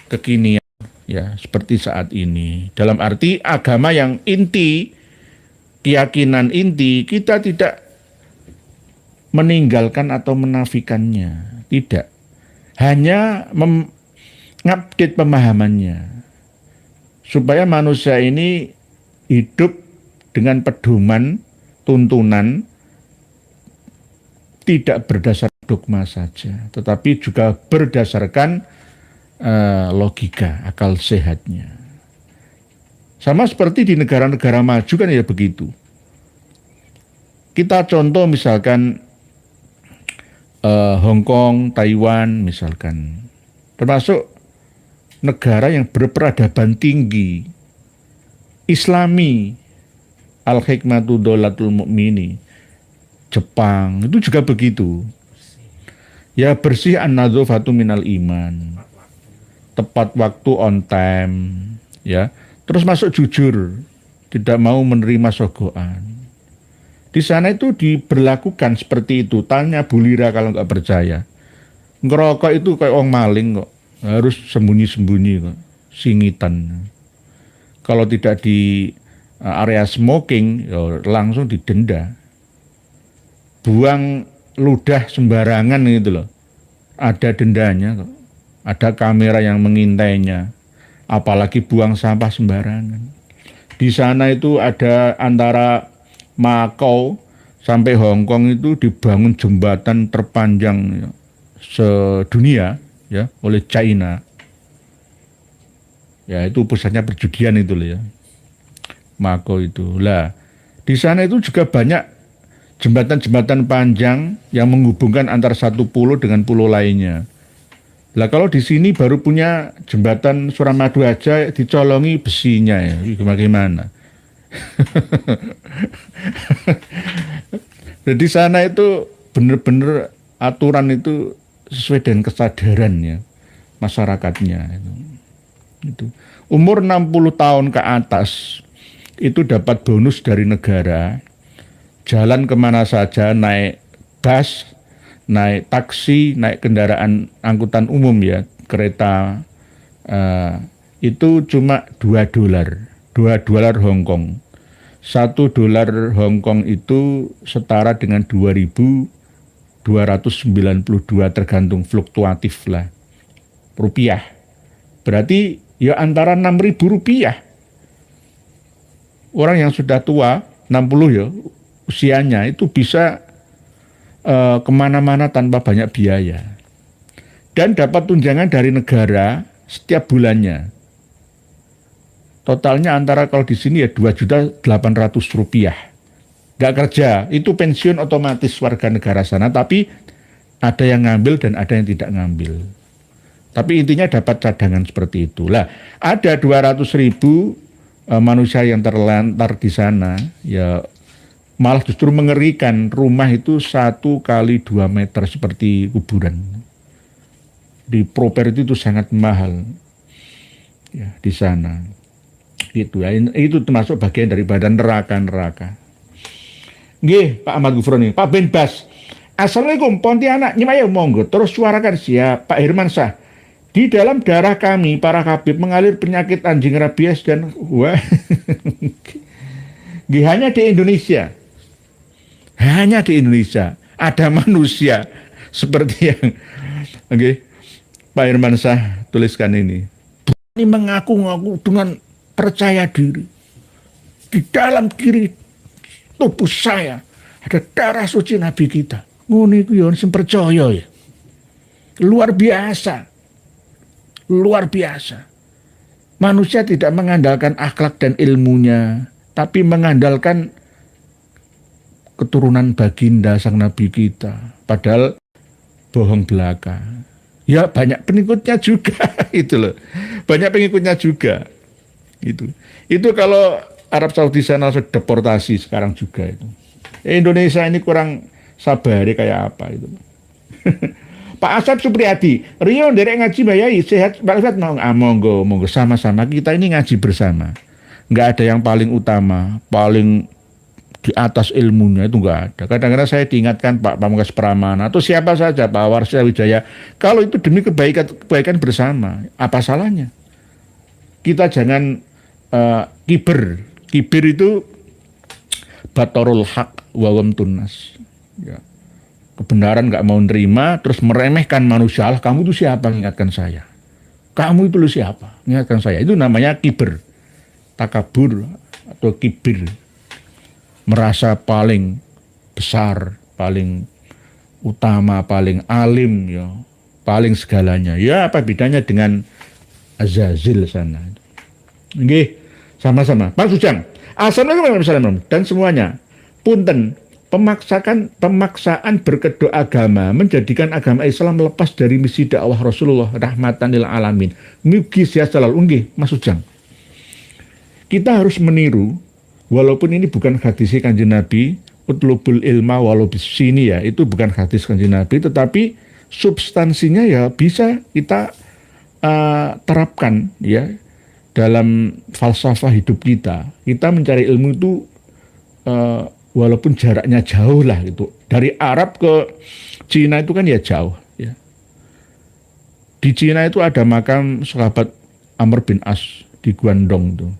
kekinian. Ya, seperti saat ini. Dalam arti agama yang inti, keyakinan inti, kita tidak meninggalkan atau menafikannya. Tidak. Hanya mengupdate pemahamannya. Supaya manusia ini hidup dengan pedoman, tuntunan, tidak berdasarkan dogma saja, tetapi juga berdasarkan logika, akal sehatnya. Sama seperti di negara-negara maju kan ya begitu. Kita contoh misalkan Hong Kong, Taiwan misalkan, termasuk negara yang berperadaban tinggi, Islami, al-hikmatu dolatul mu'mini, Jepang, itu juga begitu. Ya bersih an-nadzafatu minal iman. Tepat waktu, on time, ya. Terus masuk jujur, tidak mau menerima sogokan. Di sana itu diberlakukan seperti itu. Tanya Bu Lira kalau nggak percaya. Ngerokok itu kayak orang maling kok, harus sembunyi-sembunyi kok, singitan. Kalau tidak di area smoking, ya langsung didenda. Buang ludah sembarangan gitu loh, ada dendanya kok. Ada kamera yang mengintainya, apalagi buang sampah sembarangan. Di sana itu ada antara Makau sampai Hong Kong itu dibangun jembatan terpanjang ya, sedunia ya oleh China. Ya itu pusatnya perjudian itu loh ya. Makau itu. Lah, di sana itu juga banyak jembatan-jembatan panjang yang menghubungkan antara satu pulau dengan pulau lainnya. Lah kalau di sini baru punya jembatan Suramadu aja dicolongi besinya ya, gimana? Jadi sana itu benar-benar aturan itu sesuai dengan kesadaran ya masyarakatnya itu. Umur 60 tahun ke atas itu dapat bonus dari negara, jalan kemana saja, naik bus, naik taksi, naik kendaraan angkutan umum ya, kereta itu cuma $2, $2 Hong Kong. $1 Hong Kong itu setara dengan 2.292 tergantung fluktuatif lah rupiah. Berarti ya antara 6.000 rupiah. Orang yang sudah tua 60 ya usianya itu bisa kemana-mana tanpa banyak biaya. Dan dapat tunjangan dari negara setiap bulannya. Totalnya antara kalau di sini ya 2.800.000 rupiah. Gak kerja, itu pensiun otomatis warga negara sana, tapi ada yang ngambil dan ada yang tidak ngambil. Tapi intinya dapat cadangan seperti itu. Lah, ada 200.000 manusia yang terlantar di sana, ya malah justru mengerikan. Rumah itu 1 kali 2 meter seperti kuburan. Di properti itu sangat mahal ya di sana. Gitu ya. Itu termasuk bagian daripada neraka-neraka. Nggih, Pak Ahmad Gufroni, Pak Ben Bas. Assalamualaikum, Pontianak, nyemaya monggo. Terus suarakan siap, Pak Hermansyah. Di dalam darah kami, para habib mengalir penyakit anjing rabies dan wah. Hanya di Indonesia. Hanya di Indonesia ada manusia seperti yang Pak Hermansyah tuliskan ini. Ini mengaku-ngaku dengan percaya diri. Di dalam diri tubuh saya ada darah suci Nabi kita. Ngono iku yo sing percaya ya. Luar biasa. Luar biasa. Manusia tidak mengandalkan akhlak dan ilmunya, tapi mengandalkan keturunan baginda sang Nabi kita. Padahal bohong belaka. Ya banyak pengikutnya juga itu loh. Banyak pengikutnya juga. Itu kalau Arab Saudi sana sudah deportasi sekarang juga itu. Indonesia ini kurang sabar kayak apa itu. Pak Asep Supriyadi, Rio derek ngaji bayai sehat Pak Ustadz mau monggo monggo sama-sama kita ini ngaji bersama. Nggak ada yang paling utama, paling di atas ilmunya itu nggak ada. Kadang-kadang saya diingatkan Pak Pamungkas Pramana atau siapa saja Pak Warsya Wijaya, kalau itu demi kebaikan bersama, apa salahnya? Kita jangan kiber. Kiber itu batorul haq wawam tunas. Ya. Kebenaran nggak mau nerima, terus meremehkan manusia. Allah, kamu itu siapa mengingatkan saya? Kamu itu lu siapa mengingatkan saya? Itu namanya kiber, takabur atau kibir. Merasa paling besar, paling utama, paling alim, ya, paling segalanya. Ya apa bedanya dengan Azazil sana? Oke, sama-sama. Pak Sujang, assalamualaikum warahmatullahi wabarakatuh dan semuanya. Punten, pemaksaan berkedok agama menjadikan agama Islam lepas dari misi dakwah Rasulullah rahmatan lil alamin. Mugi sehat selalu. Nggih, Mas Sujang. Kita harus meniru. Walaupun ini bukan hadis Kanjeng Nabi, utlubul ilma walau bisini ya, itu bukan hadis Kanjeng Nabi, tetapi substansinya ya bisa kita terapkan ya dalam falsafah hidup kita. Kita mencari ilmu itu walaupun jaraknya jauh lah gitu. Dari Arab ke Cina itu kan ya jauh ya. Di Cina itu ada makam sahabat Amr bin As di Guangdong tuh.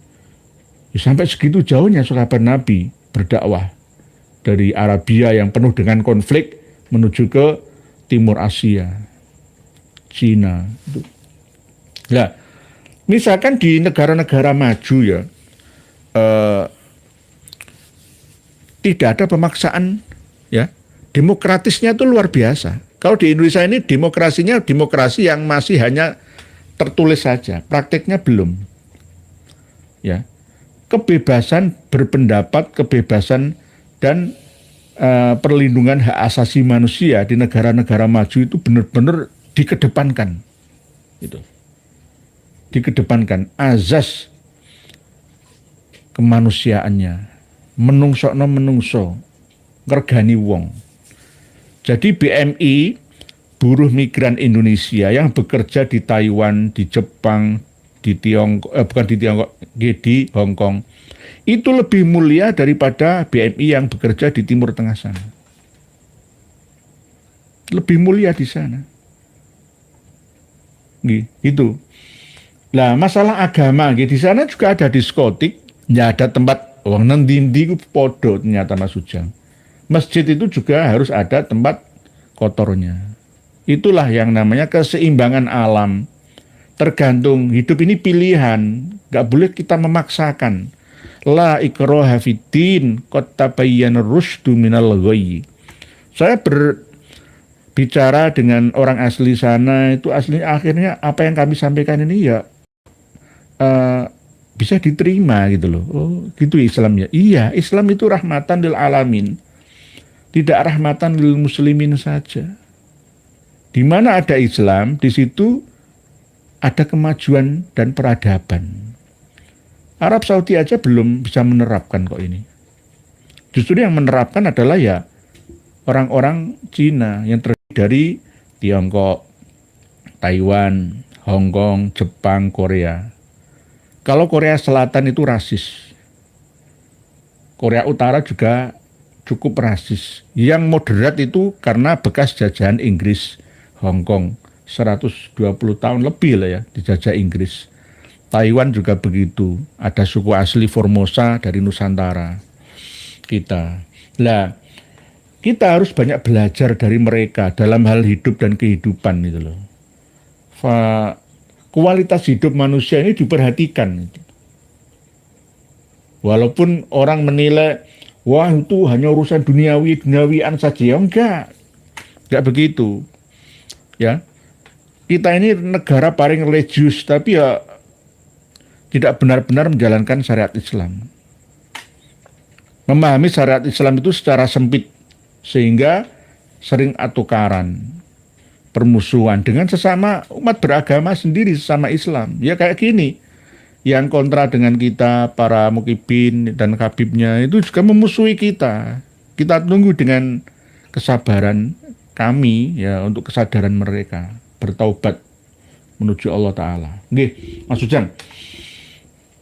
Ya, sampai segitu jauhnya sahabat Nabi berdakwah dari Arabia yang penuh dengan konflik menuju ke Timur Asia, Cina. Nah, misalkan di negara-negara maju ya, tidak ada pemaksaan, ya, demokratisnya itu luar biasa. Kalau di Indonesia ini demokrasinya demokrasi yang masih hanya tertulis saja, prakteknya belum, ya. Kebebasan berpendapat, kebebasan dan perlindungan hak asasi manusia di negara-negara maju itu benar-benar dikedepankan, gitu. Dikedepankan azas kemanusiaannya, menungso, ngergani wong. Jadi BMI, buruh migran Indonesia yang bekerja di Taiwan, di Jepang, di Tiongkok, bukan di Tiongkok, di Hong Kong, itu lebih mulia daripada BMI yang bekerja di Timur Tengah sana. Lebih mulia di sana. Gitu. Nah, masalah agama, di sana juga ada diskotik, ya ada tempat wong nendi-nendi ku podo ternyata Mas Ujang. Masjid itu juga harus ada tempat kotornya. Itulah yang namanya keseimbangan alam. Tergantung, hidup ini pilihan, gak boleh kita memaksakan. La ikraha fiddin qad tabayyana rusydu minal ghayy. Saya berbicara dengan orang asli sana, itu aslinya akhirnya apa yang kami sampaikan ini ya bisa diterima gitu loh. Oh, gitu Islamnya. Iya, Islam itu rahmatan lil alamin. Tidak rahmatan lil muslimin saja. Di mana ada Islam, di situ ada kemajuan dan peradaban. Arab Saudi aja belum bisa menerapkan kok ini. Justru yang menerapkan adalah ya orang-orang Cina yang terdiri dari Tiongkok, Taiwan, Hong Kong, Jepang, Korea. Kalau Korea Selatan itu rasis. Korea Utara juga cukup rasis. Yang moderat itu karena bekas jajahan Inggris, Hong Kong. 120 tahun lebih lah ya dijajah Inggris. Taiwan juga begitu. Ada suku asli Formosa dari Nusantara kita. Lah, kita harus banyak belajar dari mereka dalam hal hidup dan kehidupan gitu loh. Kualitas hidup manusia ini diperhatikan. Walaupun orang menilai, wah itu hanya urusan duniawian saja. Ya enggak begitu. Ya. Kita ini negara paling religius, tapi ya tidak benar-benar menjalankan syariat Islam. Memahami syariat Islam itu secara sempit, sehingga sering atukaran. permusuhan dengan sesama umat beragama sendiri, sesama Islam. Ya kayak gini, yang kontra dengan kita, para mukibin dan kabibnya itu juga memusuhi kita. Kita tunggu dengan kesabaran kami ya untuk kesadaran mereka bertaubat menuju Allah Ta'ala. Nggih, Mas Ujang.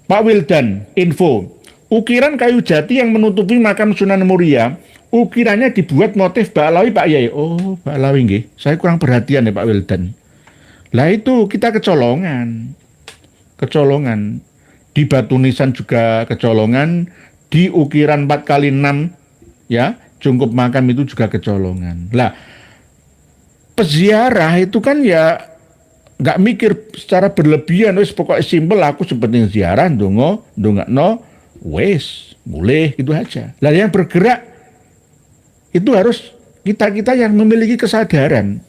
Pak Wildan, info. Ukiran kayu jati yang menutupi makam Sunan Muria, ukirannya dibuat motif Ba'alawi, Pak Yai. Oh, Ba'alawi nggih. Saya kurang perhatian ya Pak Wildan. Lah itu kita kecolongan. Kecolongan. Di batu nisan juga kecolongan, di ukiran 4x6 ya, cungkup makam itu juga kecolongan. Lah, peziarah itu kan ya nggak mikir secara berlebihan, wis pokoknya simpel aku seperti ziarah, ndongakno, wis boleh gitu aja. Lah yang bergerak itu harus kita yang memiliki kesadaran.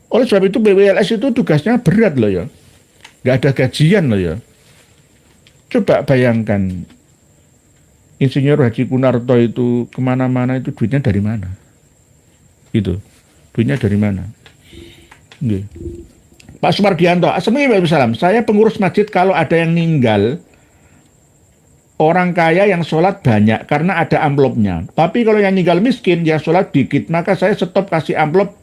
Oleh sebab itu BWLS itu tugasnya berat loh ya, nggak ada gajian loh ya. Coba bayangkan Insinyur Haji Kunarto itu kemana-mana itu duitnya dari mana? Itu duitnya dari mana? Nggih. Pak Sumardianto, Assalamualaikum. Saya pengurus masjid, kalau ada yang meninggal, orang kaya yang sholat banyak karena ada amplopnya. Tapi kalau yang meninggal miskin, yang sholat dikit, maka saya stop kasih amplop,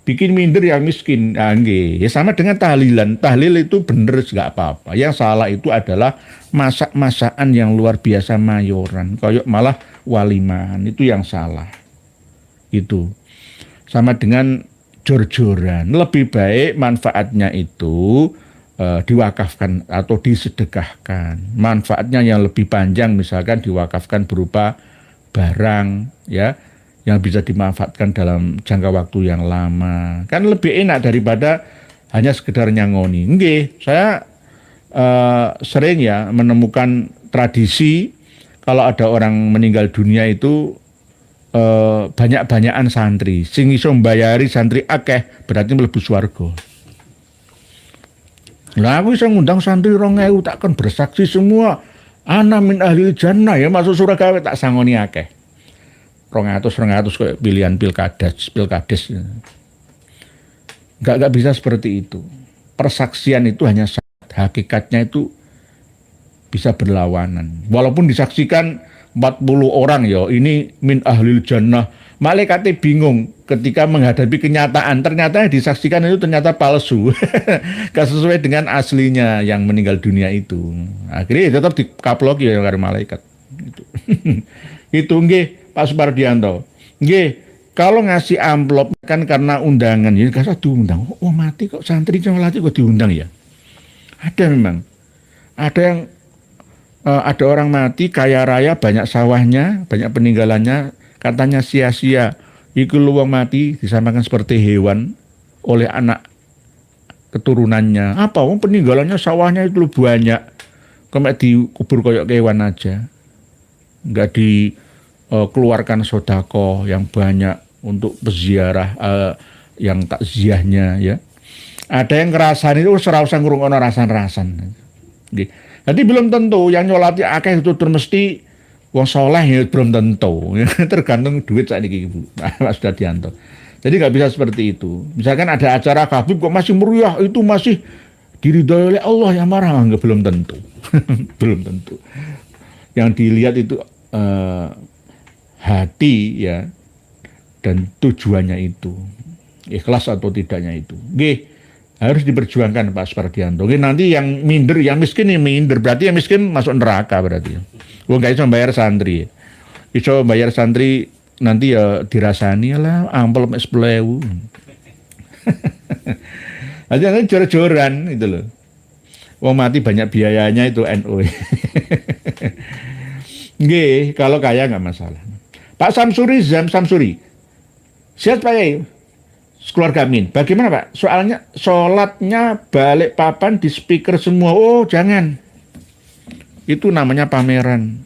bikin minder yang miskin. Nah, ya sama dengan tahlilan. Tahlil itu bener, nggak apa-apa. Yang salah itu adalah masak-masakan yang luar biasa mayoran. Kayak malah waliman, itu yang salah. Itu. Sama dengan jor-joran, lebih baik manfaatnya itu diwakafkan atau disedekahkan. Manfaatnya yang lebih panjang misalkan diwakafkan berupa barang ya yang bisa dimanfaatkan dalam jangka waktu yang lama. Kan lebih enak daripada hanya sekedar nyangoni. Nggih, saya sering ya menemukan tradisi kalau ada orang meninggal dunia itu banyak-banyakan santri, sing iso mbayari santri akeh berarti mlebu swarga. Lah aku iso ngundang santri 2000 takkan bersaksi semua ana min ahli jannah ya masuk surga tak sangoni akeh. 200 kayak pilihan pilkades. Enggak bisa seperti itu. Persaksian itu hanya syarat, hakikatnya itu bisa berlawanan. Walaupun disaksikan 40 orang ya, ini min ahlil jannah. Malaikatnya bingung ketika menghadapi kenyataan. Ternyata yang disaksikan itu ternyata palsu. Gak sesuai dengan aslinya yang meninggal dunia itu. Akhirnya tetap dikaploki ya karo malaikat. Gitu. Itu nggih Pak Supardianto. Nggih, kalau ngasih amplop kan karena undangan. Ya gak usah diundang. Oh mati kok santri nyolat kok diundang ya. Ada memang. Ada yang ada orang mati, kaya raya, banyak sawahnya, banyak peninggalannya, katanya sia-sia. Iku luwang mati disamakan seperti hewan oleh anak keturunannya. Apa? Peninggalannya, sawahnya itu banyak. Kayak dikubur kayak hewan aja. Enggak dikeluarkan sodako yang banyak untuk peziarah yang takziahnya ya. Ada yang ngerasain itu serausan ngurungono rasan-rasan. Jadi belum tentu yang nyolati akeh itu mesti wong soleh ya belum tentu. Tergantung duit saat ini Ibu, Pak Sudardianto. Jadi nggak bisa seperti itu. Misalkan ada acara kabib kok masih meriah, itu masih diridhoi oleh Allah yang marah, nggak belum tentu. Belum tentu. Yang dilihat itu hati ya dan tujuannya itu. Ikhlas atau tidaknya itu. Nggih. Harus diperjuangkan Pak Supardianto. Nanti yang minder, yang miskin ini minder. Berarti yang miskin masuk neraka berarti. Wong gak bisa bayar santri. Bisa bayar santri nanti ya dirasani lah amplop 10.000. Nanti jor-joran itu loh. Wong mati banyak biayanya itu NU. Nggih, kalau kaya nggak masalah. Pak Samsuri, Samsuri. Siap Pak Yai. Keluarga Amin. Bagaimana Pak? Soalnya sholatnya balik papan di speaker semua. Oh jangan. Itu namanya pameran.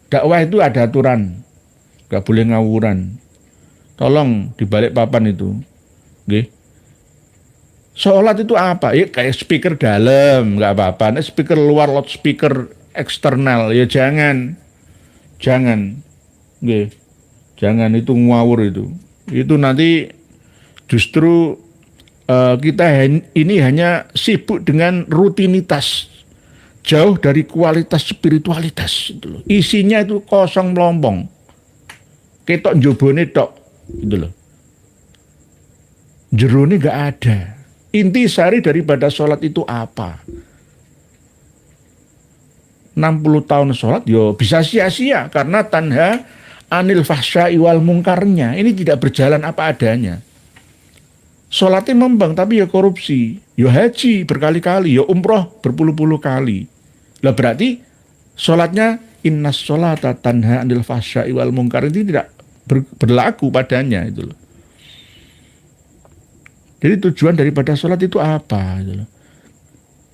Dakwah itu ada aturan. Gak boleh ngawuran. Tolong di balik papan itu. Oke. Sholat itu apa? Ya kayak speaker dalam. Gak apa-apa. Nah, speaker luar, loudspeaker eksternal. Ya jangan. Jangan. Oke. Jangan itu ngawur itu. Itu nanti Justru kita ini hanya sibuk dengan rutinitas, jauh dari kualitas spiritualitas. Gitu loh. Isinya itu kosong melompong, ketok njobone tok, gitu loh. Jerone nggak ada. Inti sari daripada sholat itu apa? 60 tahun sholat, yo bisa sia-sia karena tanha anil fahsya'i wal mungkarnya. Ini tidak berjalan apa adanya. Sholatnya membang tapi ya korupsi, ya haji berkali-kali, ya umroh berpuluh-puluh kali. Lah berarti sholatnya innas sholata tanha anil fahsya'i wal munkar ini tidak berlaku padanya itu loh. Jadi tujuan daripada sholat itu apa? Gitu loh.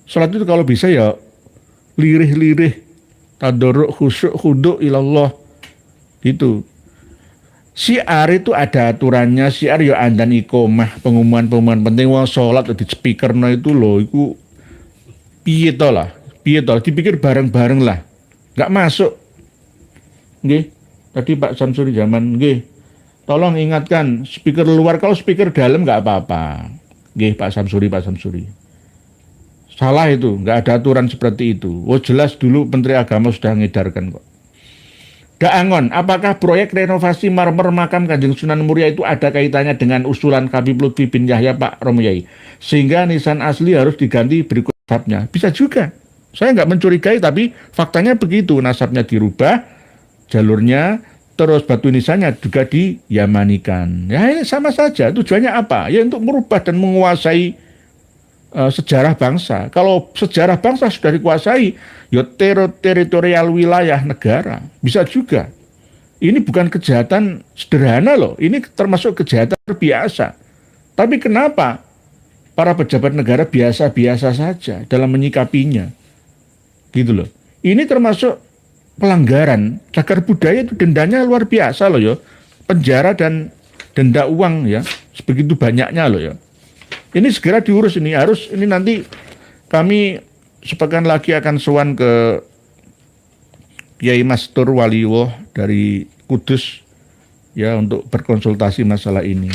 Sholat itu kalau bisa ya lirih-lirih, tadarruk, khusyuk, khudu' ilallah gitu. Syiar itu ada aturannya, syiar ya andan iqomah, pengumuman-pengumuman penting wong sholat di speakerno itu loh, itu piye to lah, dipikir bareng-bareng lah, nggak masuk. Nggih, tadi Pak Samsuri zaman, nggih, tolong ingatkan speaker luar, kalau speaker dalam nggak apa-apa. Nggih Pak Samsuri. Salah itu, nggak ada aturan seperti itu. Oh jelas dulu Menteri Agama sudah ngedarkan kok. Daangon, apakah proyek renovasi marmer makam Kanjeng Sunan Muria itu ada kaitannya dengan usulan Habib Lutfi bin Yahya Pak Romoyai? Sehingga nisan asli harus diganti berikut nasabnya. Bisa juga. Saya nggak mencurigai, tapi faktanya begitu. Nasabnya dirubah, jalurnya, terus batu nisannya juga diyamanikan. Ya ini sama saja. Tujuannya apa? Ya untuk merubah dan menguasai sejarah bangsa. Kalau sejarah bangsa sudah dikuasai, ya teritorial wilayah negara. Bisa juga. Ini bukan kejahatan sederhana loh. Ini termasuk kejahatan biasa. Tapi kenapa para pejabat negara biasa-biasa saja dalam menyikapinya? Gitu loh. Ini termasuk pelanggaran. Cagar budaya itu dendanya luar biasa loh ya. Penjara dan denda uang ya. Sebegitu banyaknya loh ya. Ini segera diurus ini. Harus ini nanti kami sepekan lagi akan sowan ke Kiai Mastur Waliwo dari Kudus ya untuk berkonsultasi masalah ini.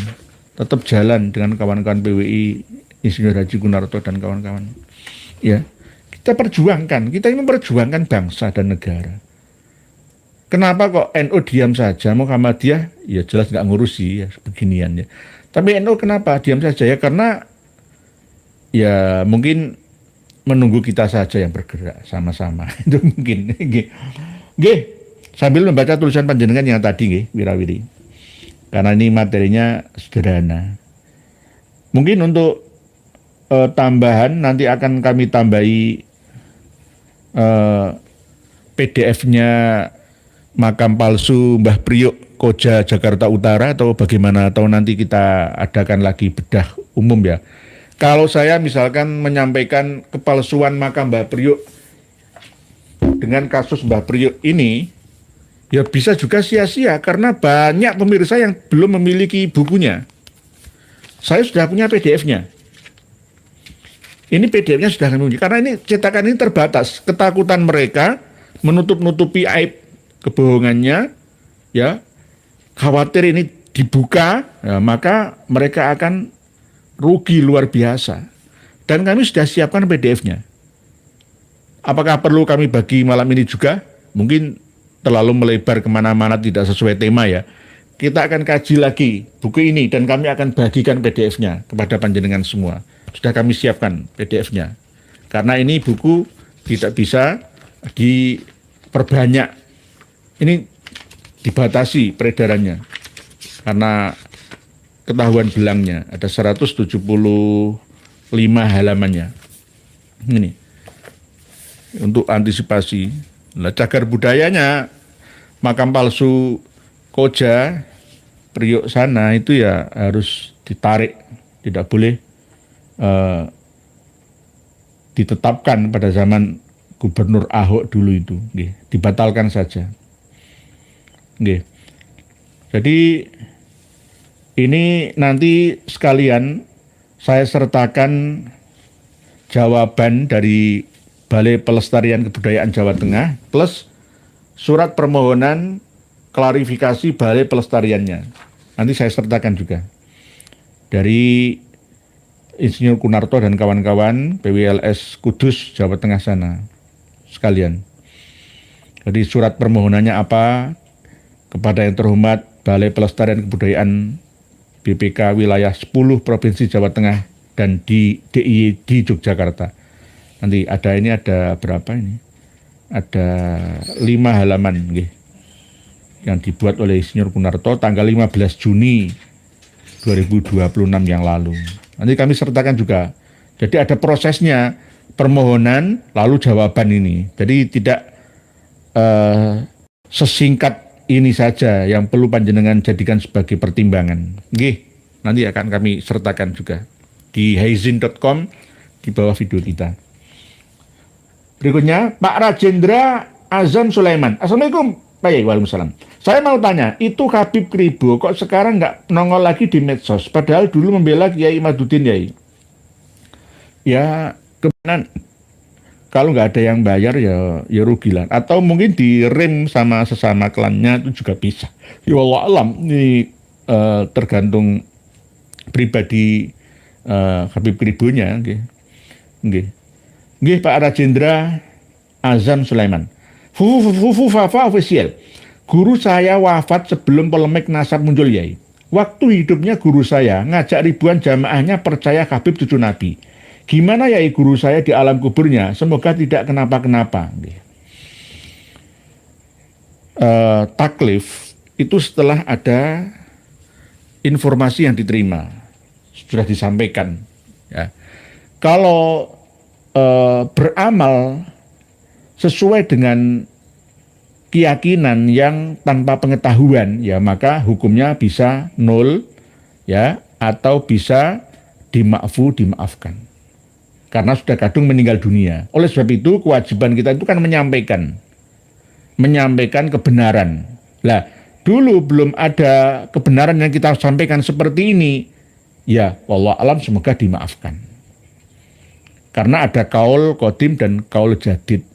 Tetap jalan dengan kawan-kawan PWI, Insinyur Haji Gunarto dan kawan-kawan. Ya, kita perjuangkan, kita ini memperjuangkan bangsa dan negara. Kenapa kok NU diam saja, Muhammadiyah ya jelas nggak ngurusi ya beginian ya. Tapi NU kenapa diam saja ya? Karena ya mungkin menunggu kita saja yang bergerak sama-sama. Itu mungkin. Nggih, sambil membaca tulisan panjenengan yang tadi nggih, Wirawiri. Karena ini materinya sederhana. Mungkin untuk tambahan nanti akan kami tambahi PDF-nya makam palsu Mbah Priuk Koja Jakarta Utara atau bagaimana, atau nanti kita adakan lagi bedah umum ya. Kalau saya misalkan menyampaikan kepalsuan makam Mbah Priuk dengan kasus Mbah Priuk ini, ya bisa juga sia-sia karena banyak pemirsa yang belum memiliki bukunya. Saya sudah punya PDF-nya. Ini PDF-nya sudah kami punya. Karena ini cetakan ini terbatas. Ketakutan mereka menutup-nutupi aib kebohongannya, ya. Khawatir ini dibuka, ya, maka mereka akan rugi luar biasa. Dan kami sudah siapkan PDF-nya. Apakah perlu kami bagi malam ini juga? Mungkin terlalu melebar kemana-mana, tidak sesuai tema ya. Kita akan kaji lagi buku ini dan kami akan bagikan PDF-nya kepada panjenengan semua. Sudah kami siapkan PDF-nya. Karena ini buku tidak bisa diperbanyak. Ini dibatasi peredarannya karena ketahuan belangnya ada 175 halamannya. Ini untuk antisipasi. Nah, cagar budayanya makam palsu Koja Priuk sana itu ya harus ditarik, tidak boleh ditetapkan pada zaman Gubernur Ahok dulu itu, dibatalkan saja. Jadi ini nanti sekalian saya sertakan jawaban dari Balai Pelestarian Kebudayaan Jawa Tengah plus surat permohonan klarifikasi Balai Pelestariannya. Nanti saya sertakan juga. dari Insinyur Kunarto dan kawan-kawan PWLS Kudus, Jawa Tengah sana sekalian. Jadi surat permohonannya apa? Kepada yang terhormat Balai Pelestarian Kebudayaan BPK wilayah 10 Provinsi Jawa Tengah dan di DIY di Yogyakarta. Nanti ada berapa ini? Ada 5 halaman nggih, yang dibuat oleh Insinyur Kunarto tanggal 15 Juni 2026 yang lalu. Nanti kami sertakan juga. Jadi ada prosesnya, permohonan lalu jawaban ini. Jadi tidak sesingkat ini saja yang perlu panjenengan jadikan sebagai pertimbangan. Nggih, nanti akan kami sertakan juga di haizin.com di bawah video kita. Berikutnya Pak Rajendra Azam Sulaiman. Assalamualaikum Pak Yai. Waalaikumsalam. Saya mau tanya, itu Habib Kribo kok sekarang nggak nongol lagi di medsos, padahal dulu membela Kiai Imaduddin Yai? Ya kebenaran, kalau nggak ada yang bayar ya rugilah. Atau mungkin direm sama sesama klannya itu juga bisa. Ya Allah alam, ini tergantung pribadi Habib Kribonya. Nggih Pak Rajendra Azam Sulaiman. Fafa official. Guru saya wafat sebelum polemik nasab muncul Yai. Waktu hidupnya guru saya ngajak ribuan jamaahnya percaya Habib cucu Nabi. Gimana Yai guru saya di alam kuburnya? Semoga tidak kenapa-kenapa. Taklif itu setelah ada informasi yang diterima, sudah disampaikan. Ya. Kalau beramal sesuai dengan keyakinan yang tanpa pengetahuan, ya maka hukumnya bisa nol, ya, atau bisa dimaafkan. Karena sudah kadung meninggal dunia. Oleh sebab itu kewajiban kita itu kan menyampaikan kebenaran. Lah, dulu belum ada kebenaran yang kita sampaikan seperti ini, ya wallahu alam semoga dimaafkan. Karena ada kaul qadim dan kaul jadid.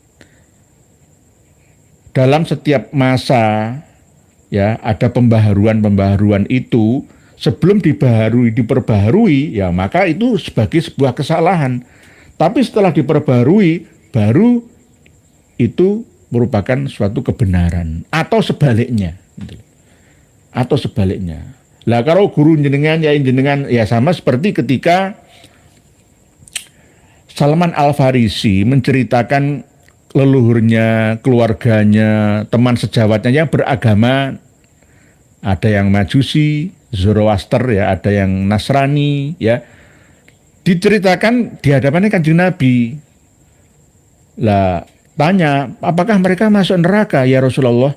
Dalam setiap masa, ya ada pembaharuan itu, sebelum diperbaharui, ya maka itu sebagai sebuah kesalahan. Tapi setelah diperbaharui, baru itu merupakan suatu kebenaran. Atau sebaliknya. Lah kalau guru jenengan, ya sama seperti ketika Salman Al-Farisi menceritakan leluhurnya, keluarganya, teman sejawatnya yang beragama, ada yang Majusi, Zoroaster, ya, ada yang Nasrani, ya, diceritakan di hadapannya Kanjeng Nabi. Lah, tanya, apakah mereka masuk neraka ya Rasulullah?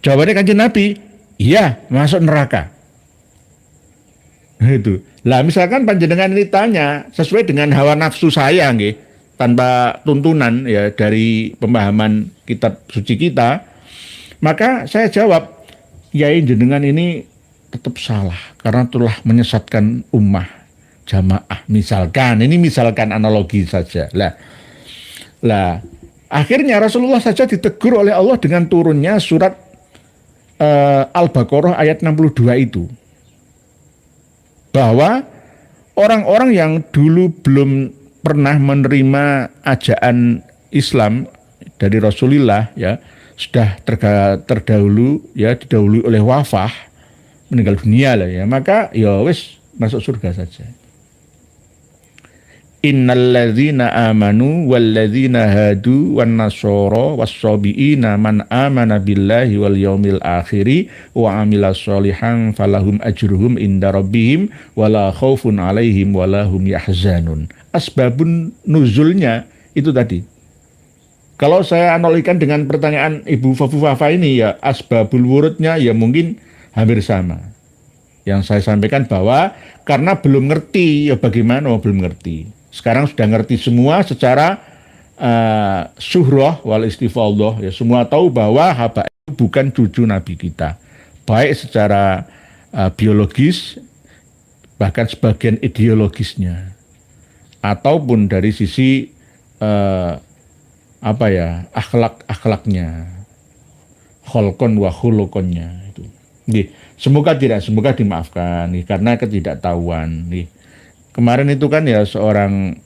Jawabannya Kanjeng Nabi, iya, masuk neraka. Itu. Lah, misalkan panjenengan ini tanya sesuai dengan hawa nafsu saya, nggih, tanpa tuntunan ya dari pemahaman kitab suci kita, maka saya jawab, Yai jenengan ini tetap salah karena telah menyesatkan ummah jamaah. Misalkan analogi saja. Lah akhirnya Rasulullah saja ditegur oleh Allah dengan turunnya surat Al-Baqarah ayat 62 itu, bahwa orang-orang yang dulu belum pernah menerima ajakan Islam dari Rasulullah, ya sudah terdahulu, ya didahului oleh wafah, meninggal dunia lah, ya maka ya wis masuk surga saja. Innalladzina amanu walladzina hadu wan nasara was-sabiina man amana billahi wal yaumil akhiri wa amila sholihan falahum ajruhum inda rabbihim wala khaufun alaihim wala hum yahzanun. Asbabun nuzulnya itu tadi. Kalau saya analogikan dengan pertanyaan Ibu Fafa ini, ya asbabul wurudnya ya mungkin hampir sama. Yang saya sampaikan bahwa karena belum ngerti, ya bagaimana belum ngerti. Sekarang sudah ngerti semua secara syuhrah wal istifallah, ya semua tahu bahwa Haba itu bukan cucu Nabi kita, baik secara biologis, bahkan sebagian ideologisnya, ataupun dari sisi akhlaknya, kholkon wa khulukonnya itu. Nggih. Semoga dimaafkan nih, karena ketidaktahuan nih. Kemarin itu kan ya seorang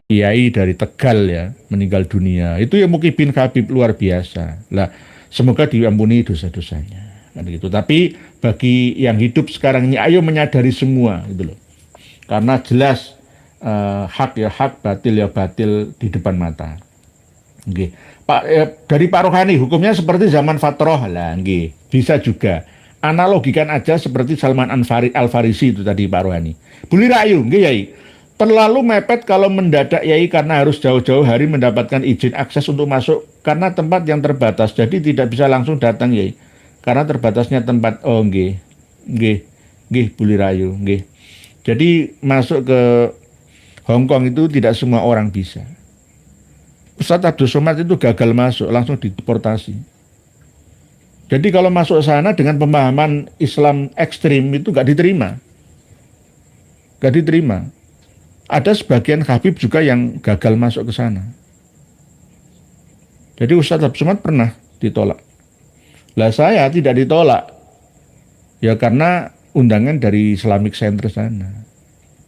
kiai dari Tegal ya meninggal dunia. Itu ya Muki bin Habib luar biasa. Lah, semoga diampuni dosa-dosanya. Kan gitu. Tapi bagi yang hidup sekarang ini ayo menyadari semua gitu loh. Karena jelas hak ya hak, batil ya batil di depan mata. Nggih. Pak dari Pak Rohani hukumnya seperti zaman Fatroh lah, nggih. Bisa juga. Analogikan aja seperti Salman Al-Farisi itu tadi Pak Rohani. Buli rayu, nggih Yai. Terlalu mepet kalau mendadak Yai karena harus jauh-jauh hari mendapatkan izin akses untuk masuk karena tempat yang terbatas. Jadi tidak bisa langsung datang Yai. Karena terbatasnya tempat. Oh nggih. Nggih. Nggih Buli rayu, nggih. Jadi masuk ke Hong Kong itu tidak semua orang bisa. Ustadz Abdul Somad itu gagal masuk, langsung dideportasi. Jadi kalau masuk sana dengan pemahaman Islam ekstrim itu gak diterima. Gak diterima. Ada sebagian Habib juga yang gagal masuk ke sana. Jadi Ustadz Abdul Somad pernah ditolak. Lah saya tidak ditolak. Ya karena undangan dari Islamic Center sana.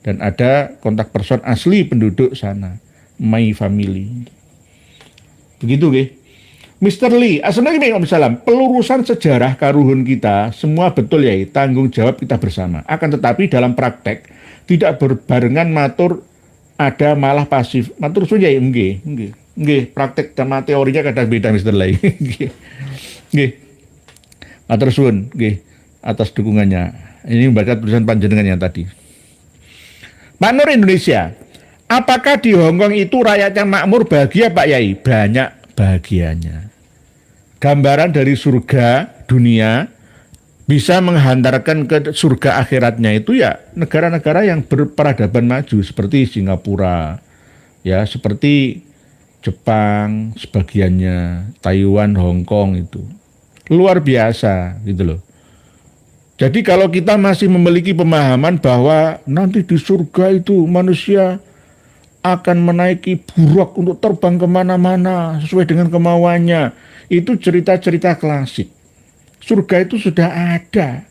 Dan ada kontak person asli penduduk sana. My family. Begitu nggih. Mr. Lee, assalamualaikum warahmatullahi wabarakatuh. Pelurusan sejarah karuhun kita semua betul ya, tanggung jawab kita bersama. Akan tetapi dalam praktek tidak berbarengan matur ada malah pasif. Matur sunya ya, nggih. Praktek sama teorinya kadang beda Mr. Lee. Nggih. Matur suwun nggih atas dukungannya. Ini membaca tulisan panjenengan yang tadi. Pak Nur Indonesia, apakah di Hongkong itu rakyatnya makmur bahagia Pak Yai? Banyak bahagianya. Gambaran dari surga dunia bisa menghantarkan ke surga akhiratnya itu ya negara-negara yang berperadaban maju seperti Singapura, ya seperti Jepang sebagiannya, Taiwan, Hong Kong itu. Luar biasa gitu loh. Jadi kalau kita masih memiliki pemahaman bahwa nanti di surga itu manusia akan menaiki buruk untuk terbang kemana-mana sesuai dengan kemauannya. Itu cerita-cerita klasik. Surga itu sudah ada,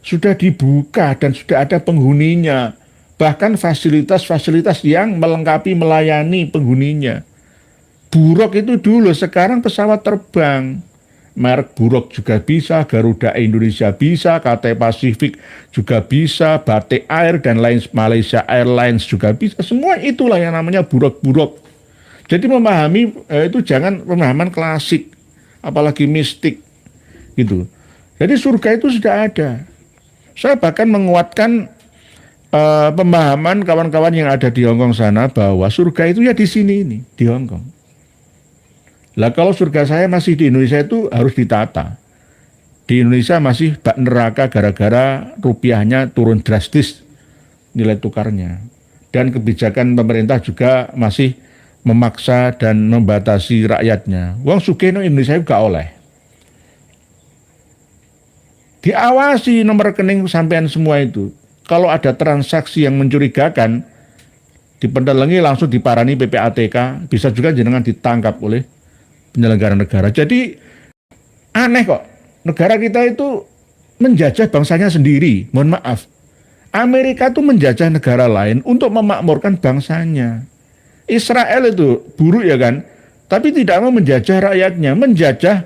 sudah dibuka dan sudah ada penghuninya. Bahkan fasilitas-fasilitas yang melengkapi melayani penghuninya. Buruk itu dulu, sekarang pesawat terbang. Merek Buruk juga bisa, Garuda Indonesia bisa, KT Pasifik juga bisa, Batik Air dan lain Malaysia Airlines juga bisa. Semua itulah yang namanya buruk-buruk. Jadi memahami itu jangan pemahaman klasik, apalagi mistik gitu. Jadi surga itu sudah ada. Saya bahkan menguatkan pemahaman kawan-kawan yang ada di Hongkong sana bahwa surga itu ya di sini ini, di Hongkong. Lah kalau surga saya masih di Indonesia itu harus ditata. Di Indonesia masih bak neraka gara-gara rupiahnya turun drastis nilai tukarnya. Dan kebijakan pemerintah juga masih memaksa dan membatasi rakyatnya. Wong sugih nang Indonesia gak oleh. Diawasi nomor rekening sampean semua itu. Kalau ada transaksi yang mencurigakan, dipendelengi langsung diparani PPATK, bisa juga jenengan ditangkap oleh penyelenggara negara. Jadi aneh kok, negara kita itu menjajah bangsanya sendiri. Mohon maaf, Amerika itu menjajah negara lain untuk memakmurkan bangsanya. Israel itu buruk ya kan, tapi tidak mau menjajah rakyatnya, menjajah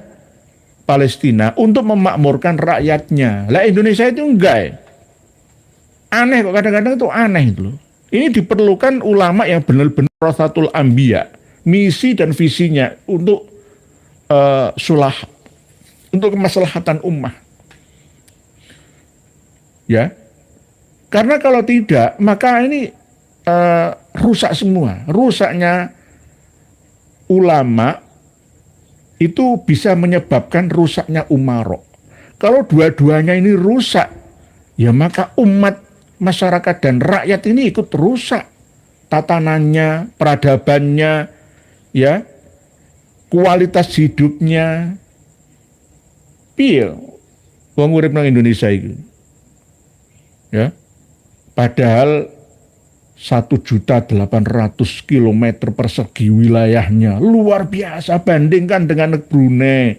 Palestina untuk memakmurkan rakyatnya. Lah Indonesia itu enggak ya. Aneh kok, kadang-kadang itu aneh itu loh. Ini diperlukan ulama yang benar-benar Rasatul Anbiya, misi dan visinya untuk sulah, untuk kemaslahatan ummah. Ya. Karena kalau tidak, maka ini rusak semua. Rusaknya ulama itu bisa menyebabkan rusaknya umarok. Kalau dua-duanya ini rusak, ya maka umat, masyarakat dan rakyat ini ikut rusak. Tatanannya, peradabannya, ya, kualitas hidupnya. Piye wong urip nang Indonesia itu. Ya. Padahal 1.800.000 km persegi wilayahnya luar biasa, bandingkan dengan Brunei,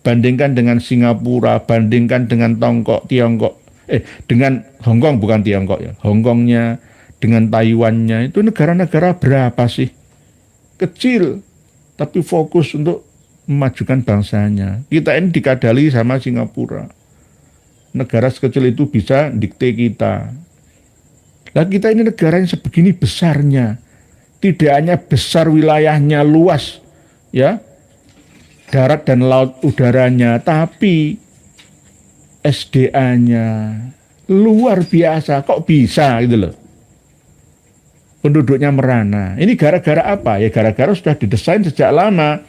bandingkan dengan Singapura, bandingkan dengan Tiongkok, dengan Hong Kong, bukan Tiongkok ya, Hong Kongnya, dengan Taiwannya, itu negara-negara berapa sih? Kecil, tapi fokus untuk memajukan bangsanya. Kita ini dikadali sama Singapura. Negara sekecil itu bisa dikte kita. Lah kita ini negara yang sebegini besarnya. Tidak hanya besar wilayahnya, luas, ya, darat dan laut udaranya, tapi SDA-nya luar biasa. Kok bisa gitu loh? Penduduknya merana. Ini gara-gara apa? Ya gara-gara sudah didesain sejak lama.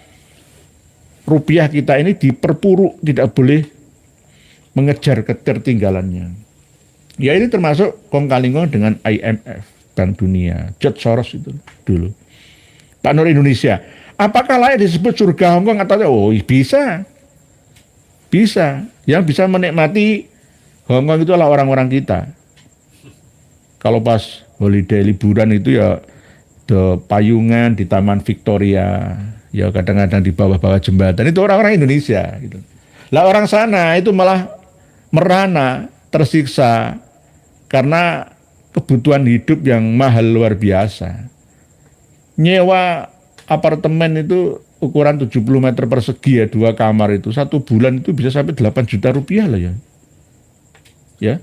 Rupiah kita ini diperpuruk, tidak boleh mengejar ketertinggalannya. Ya ini termasuk kong kali kong dengan IMF, Bank Dunia, George Soros itu dulu. Pak Nur Indonesia, apakah layak disebut surga Hongkong atau oh bisa. Bisa. Yang bisa menikmati Hongkong itu adalah orang-orang kita. Kalau pas holiday liburan itu ya the payungan di Taman Victoria, ya kadang-kadang di bawah-bawah jembatan, itu orang-orang Indonesia gitu. Lah orang sana itu malah merana, tersiksa karena kebutuhan hidup yang mahal luar biasa. Nyewa apartemen itu ukuran 70 meter persegi ya, 2 kamar itu, 1 bulan itu bisa sampai 8 juta rupiah lah ya. Ya.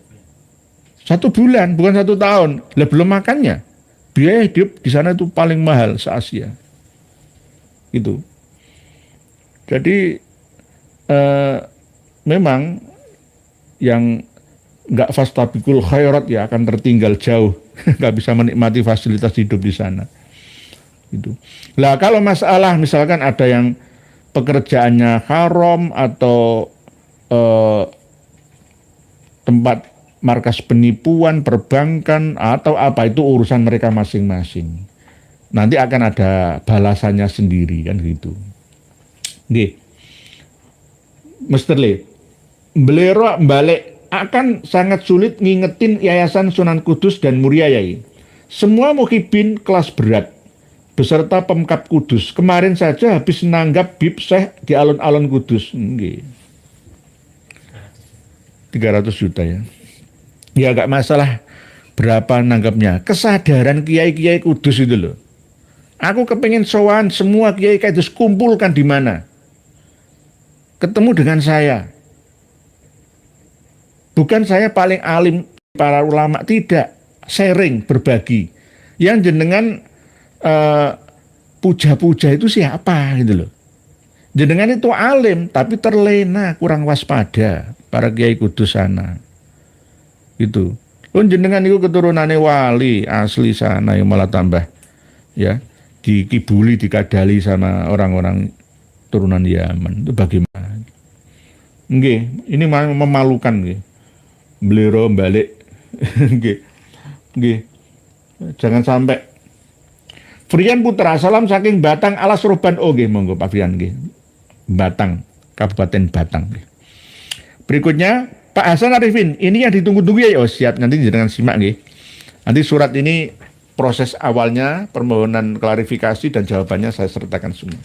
1 bulan, bukan 1 tahun. Lah belum makannya. Biaya hidup di sana itu paling mahal se-Asia. Gitu. Jadi memang yang nggak fastabikul khairat ya akan tertinggal jauh, nggak bisa menikmati fasilitas hidup di sana. Gitu. Lah kalau masalah misalkan ada yang pekerjaannya haram atau tempat markas penipuan, perbankan atau apa, itu urusan mereka masing-masing. Nanti akan ada balasannya sendiri kan gitu. Nggih. Mr. Lee, beliau balik akan sangat sulit ngingetin Yayasan Sunan Kudus dan Muria Yai. Semua muhibin kelas berat beserta Pemkab Kudus kemarin saja habis nanggap Bib Syekh di alun-alun Kudus. Nggih. 300 juta ya. Ya gak masalah berapa nanggapnya. Kesadaran kiai-kiai Kudus itu loh. Aku kepengen sowan semua kiai-kiai Kudus kumpulkan di mana? Ketemu dengan saya. Bukan saya paling alim para ulama, tidak. Sharing, berbagi. Yang jenengan puja-puja itu siapa gitu loh. Jenengan itu alim tapi terlena, kurang waspada para kiai Kudus sana. Gitu. Pun jenengan itu keturunannya wali asli sana yang malah tambah ya dikibuli, dikadali sama orang-orang turunan Yaman. Itu bagaimana? Nggih, ini memalukan nggih. Beliau balik nggih. Nggih. Jangan sampai. Frian Putra, salam saking Batang Alas Roban. Oh nggih, monggo Pak Frian nggih. Batang, Kabupaten Batang nggih. Berikutnya Pak Hasan Arifin, ini yang ditunggu-tunggu ya, oh siap, nanti jangan simak nggih. Nanti surat ini proses awalnya, permohonan klarifikasi dan jawabannya saya sertakan semua.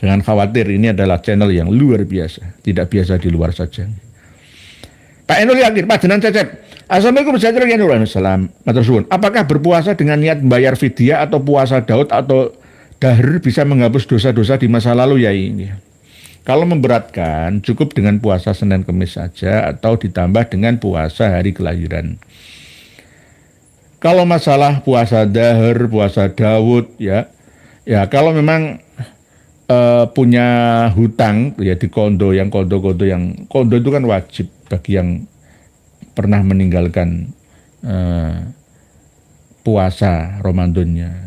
Jangan khawatir, ini adalah channel yang luar biasa, tidak biasa di luar saja. Pak Enul Yakin, Pak Jenan Cecep, Assalamualaikum warahmatullahi wabarakatuh. Apakah berpuasa dengan niat membayar fidyah atau puasa Daud atau dahar bisa menghapus dosa-dosa di masa lalu ya ini? Kalau memberatkan, cukup dengan puasa Senin Kemis saja atau ditambah dengan puasa hari kelahiran. Kalau masalah puasa dahar, puasa Daud, ya kalau memang punya hutang ya di kondo itu kan wajib bagi yang pernah meninggalkan puasa Ramadannya.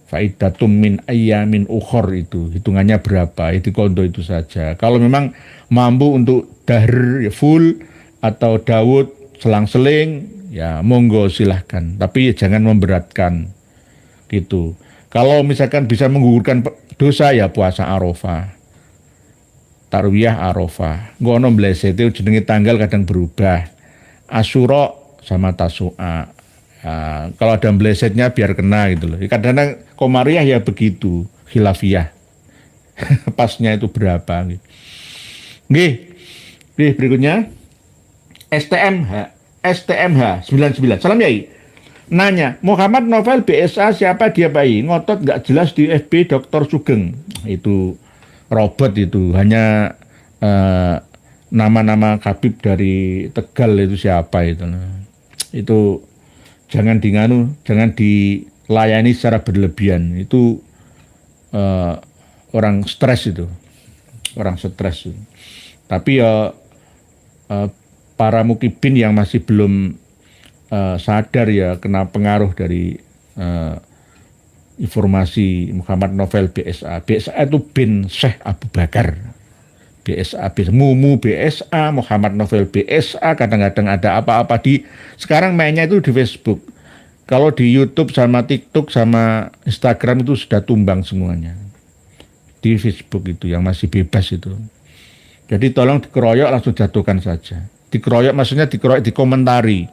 Faidatum min ayyamin ukhor itu hitungannya berapa, itu kondo itu saja. Kalau memang mampu untuk dahar ya full atau Daud selang-seling ya monggo silahkan, tapi jangan memberatkan gitu. Kalau misalkan bisa menggugurkan dosa ya puasa Arafah, tarwiyah Arafah. Ngono mlesete jenenge tanggal kadang berubah. Asyura sama Tasu'a. Nah, kalau ada melesetnya biar kena gitu loh. Kadang-kadang Komariah ya begitu, khilafiyah. pasnya itu berapa. Nggih. Nggih, berikutnya STMH 99. Salam Yai. Nanya, Muhammad Novel BSA siapa dia Pak? Ngotot nggak jelas di FB Dr. Sugeng. Itu robot itu, hanya nama-nama Habib dari Tegal itu siapa itu. Itu jangan dilayani secara berlebihan. Itu orang stres itu. Orang stres itu. Tapi para mukibin yang masih belum sadar ya kena pengaruh dari informasi Muhammad Novel BSA. BSA itu bin Syekh Abu Bakar. BSA, Mumu BSA, Muhammad Novel BSA, kadang-kadang ada apa-apa sekarang mainnya itu di Facebook. Kalau di YouTube sama TikTok sama Instagram itu sudah tumbang semuanya. Di Facebook itu yang masih bebas itu. Jadi tolong dikeroyok langsung jatuhkan saja. Dikeroyok maksudnya dikeroyok dikomentari.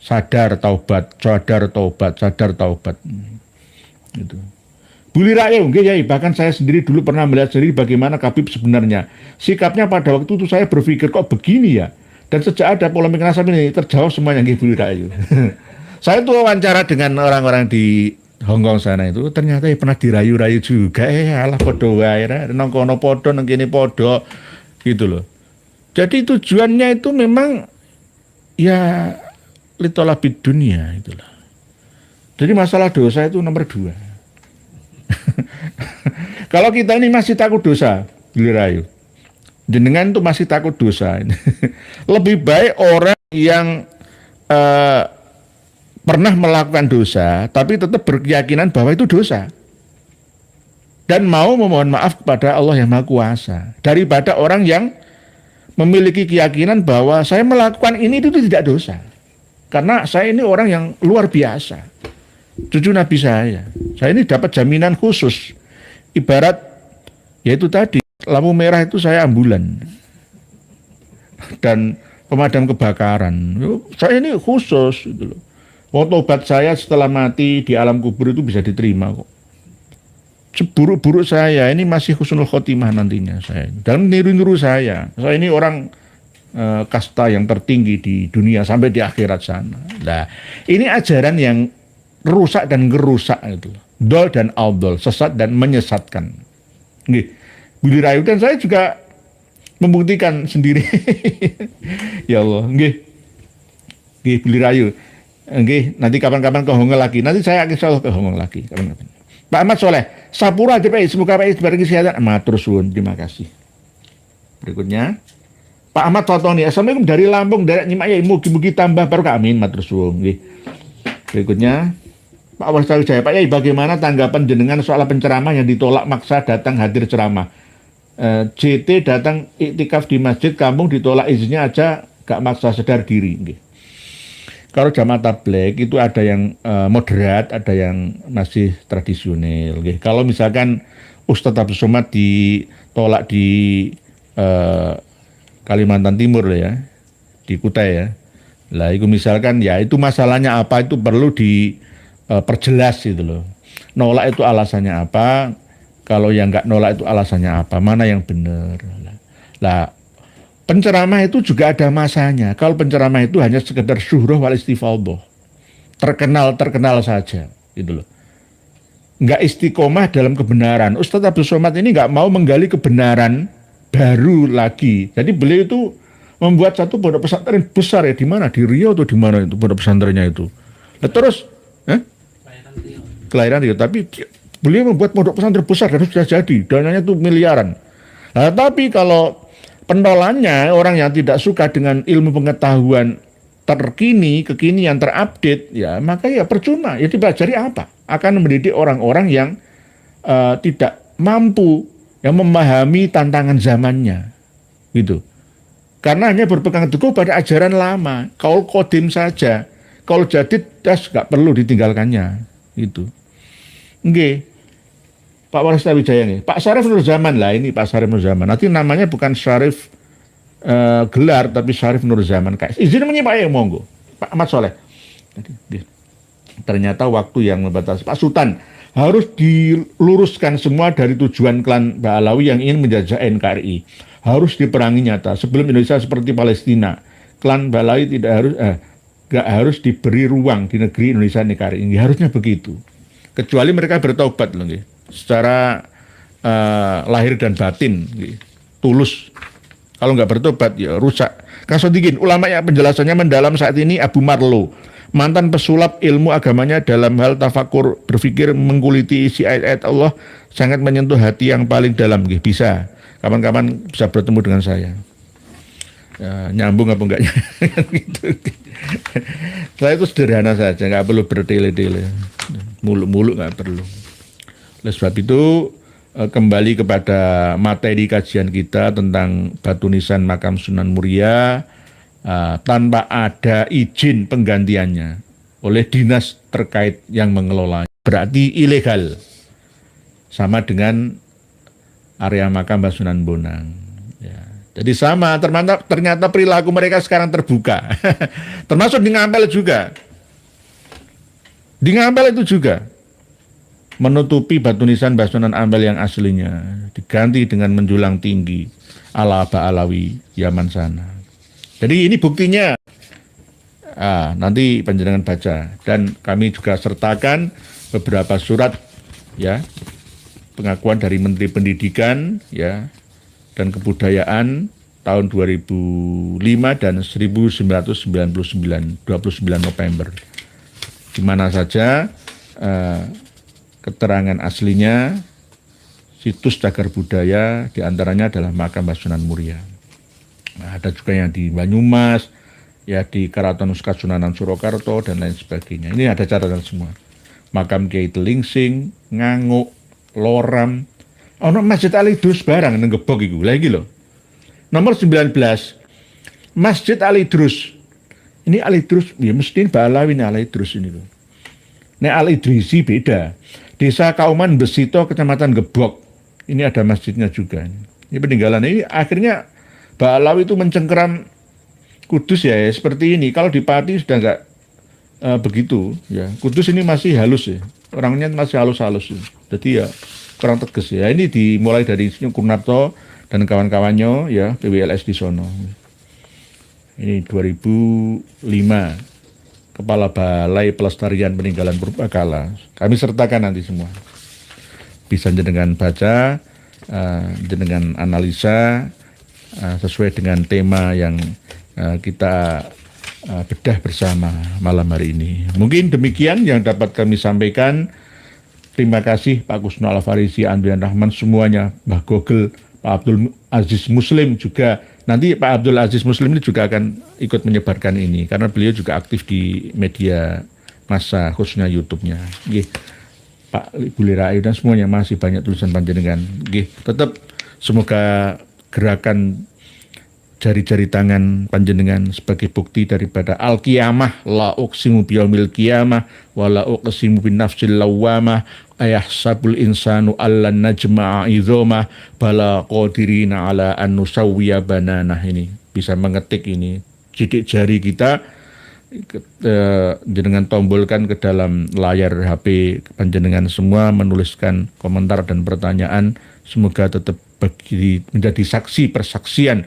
Sadar taubat, sadar taubat, sadar taubat. Gitu. Bully rakyat, ya, bahkan saya sendiri dulu pernah melihat sendiri bagaimana Habib sebenarnya. Sikapnya pada waktu itu saya berpikir kok begini ya. Dan sejak ada polemik nasab ini terjawab semuanya bully rakyat. Saya tuh wawancara dengan orang-orang di Hongkong sana itu ternyata ya pernah dirayu-rayu juga. Alah podo wae, nongkono podo, nengkini podo, gitu loh. Jadi tujuannya itu memang ya litolabid dunia itulah. Jadi masalah dosa itu nomor 2. Kalau kita ini masih takut dosa, Rayu, jenengan itu masih takut dosa. Lebih baik orang yang pernah melakukan dosa, tapi tetap berkeyakinan bahwa itu dosa dan mau memohon maaf kepada Allah yang Maha Kuasa, daripada orang yang memiliki keyakinan bahwa saya melakukan ini itu tidak dosa, karena saya ini orang yang luar biasa. Cucu Nabi saya ini dapat jaminan khusus. Ibarat, yaitu tadi, lampu merah itu saya ambulan. Dan pemadam kebakaran. Saya ini khusus. Gitu loh. Tobat saya setelah mati di alam kubur itu bisa diterima kok. Seburuk-buruk saya, ini masih husnul khotimah nantinya saya. Dan niru-niru saya. Saya ini orang kasta yang tertinggi di dunia sampai di akhirat sana. Nah, ini ajaran yang rusak dan ngerusak itu. Dol dan aldol, sesat dan menyesatkan. Nggih. Bully rayu, dan saya juga membuktikan sendiri. Ya Allah, nggih. Nggih, bully rayu. Nggih, nanti kapan-kapan ke Hongkong lagi. Nanti saya akan selalu ke Hongkong lagi kapan-kapan. Pak Ahmad Soleh, Sapura DPI, semoga Pak diberi kesehatan. Matur suwun, terima kasih. Berikutnya, Pak Ahmad Fatoni, Assalamualaikum dari Lampung, dari nyimak ya, mugi-mugi tambah barokah, amin, matur suwun. Nggih. Berikutnya, Pak Warszawi Jaya, Pak Yai, bagaimana tanggapan jenengan soal penceramah yang ditolak maksa datang hadir ceramah? JT datang iktikaf di masjid, kampung ditolak izinnya aja, gak maksa sadar diri. Nggih. Kalau jamaah tabligh itu ada yang moderat, ada yang masih tradisional. Nggih. Kalau misalkan Ustadz Abdul Somad ditolak di Kalimantan Timur ya, di Kutai ya. Lah itu misalkan ya itu masalahnya apa, itu perlu diperjelas gitu loh. Nolak itu alasannya apa, kalau yang nggak nolak itu alasannya apa, mana yang benar. Lah penceramah itu juga ada masanya. Kalau penceramah itu hanya sekedar syuhrah wal istifadhah, terkenal saja gitu loh. Nggak istiqomah dalam kebenaran. Ustadz Abdul Somad ini nggak mau menggali kebenaran baru lagi. Jadi beliau itu membuat satu pondok pesantren besar ya, di mana? Di Riau atau di mana itu pondok pesantrennya itu. Nah, terus kelahiran Riau, tapi beliau membuat pondok pesantren besar dan sudah jadi, dananya itu miliaran. Nah, tapi kalau pentolannya orang yang tidak suka dengan ilmu pengetahuan terkini, kekinian, terupdate, ya maka ya percuma. Ya dipelajari apa? Akan mendidik orang-orang yang tidak mampu, yang memahami tantangan zamannya, gitu. Karena hanya berpegang teguh pada ajaran lama, kaul kodim saja, kaul jadid das nggak perlu ditinggalkannya, gitu. Nggih, Pak Warszawi Jaya nih, Pak Syarif Nur Zaman lah ini Pak Syarif Nur Zaman. Nanti namanya bukan Syarif gelar, tapi Syarif Nur Zaman. Izin menyimak ya, monggo. Pak Ahmad Soleh. Ternyata waktu yang membatasi. Pak Sultan, harus diluruskan semua dari tujuan klan Ba'alawi yang ingin menjajah NKRI. Harus diperangi nyata. Sebelum Indonesia seperti Palestina, klan Ba'alawi nggak harus diberi ruang di negeri Indonesia NKRI. Harusnya begitu. Kecuali mereka bertobat loh, secara lahir dan batin, tulus. Kalau nggak bertobat ya rusak. Kang Sodikin, ulama yang penjelasannya mendalam saat ini Abu Marlo, mantan pesulap ilmu agamanya dalam hal tafakur, berpikir mengkuliti isi ayat-ayat Allah sangat menyentuh hati yang paling dalam. Bisa, kapan-kapan bisa bertemu dengan saya. Ya, nyambung apa enggaknya? Gitu. Saya itu sederhana saja, nggak perlu bertele-tele, muluk-muluk nggak perlu. Oleh sebab itu kembali kepada materi kajian kita tentang batu nisan makam Sunan Muria tanpa ada izin penggantiannya oleh dinas terkait yang mengelola, berarti ilegal, sama dengan area makam Mbah Sunan Bonang. Ya. Jadi sama, ternyata perilaku mereka sekarang terbuka, termasuk di Ngampel juga. Di Ngampel itu juga menutupi batu nisan Mbah Sunan Ampel yang aslinya, diganti dengan menjulang tinggi ala Ba'alawi Yaman sana. Jadi ini buktinya. Nanti panjenengan baca, dan kami juga sertakan beberapa surat ya, pengakuan dari Menteri Pendidikan ya dan Kebudayaan tahun 2005 dan 1999, 29 November. Di mana saja keterangan aslinya situs cagar budaya diantaranya adalah makam Mbah Sunan Muria. Nah, ada juga yang di Banyumas, ya di Keraton Kasunanan Surakarta dan lain sebagainya. Ini ada catatan semua. Makam Kiai Telingsing, Nganguk, Loram, Masjid Al-Idrus barang nang Gebog iku. Lagi loh. Nomor 19, Masjid Al-Idrus. Ini Al-Idrus, ya mesti Ba'alawi Al-Idrus ini loh. Nek Al-Idrisi beda. Desa Kauman Besito, Kecamatan Gebog. Ini ada masjidnya juga. Ini peninggalan ini akhirnya Ba'alawi itu mencengkeram Kudus ya, seperti ini. Kalau di Pati sudah nggak begitu ya. Kudus ini masih halus ya. Orangnya masih halus-halus ya. Jadi ya kurang tegas ya. Ini dimulai dari Kunarto dan kawan-kawannya ya, PWLS di sono. Ini 2005. Kepala Balai Pelestarian Peninggalan Purbakala. Kami sertakan nanti semua. Bisa dengan baca, dengan analisa sesuai dengan tema yang kita bedah bersama malam hari ini. Mungkin demikian yang dapat kami sampaikan. Terima kasih Pak Kusno Al-Farisi, Andrian Rahman, semuanya, Mbah Gogel, Pak Abdul Aziz Muslim juga. Nanti Pak Abdul Aziz Muslim ini juga akan ikut menyebarkan ini, karena beliau juga aktif di media massa, khususnya YouTube-nya. Pak Ibu Lirai dan semuanya, masih banyak tulisan panjenengan. Tetap semoga gerakan jari-jari tangan panjenengan sebagai bukti daripada al-qiyamah, la uqsimu biyaumil qiyamah wa la uqsimu bin nafsil lawwamah ayahsabul insanu allan najma'a idhomah bala qadirina ala an nusawwiya bananah. Ini bisa mengetik ini sidik jari kita, jenengan tombolkan ke dalam layar HP panjenengan semua, menuliskan komentar dan pertanyaan. Semoga tetap menjadi saksi persaksian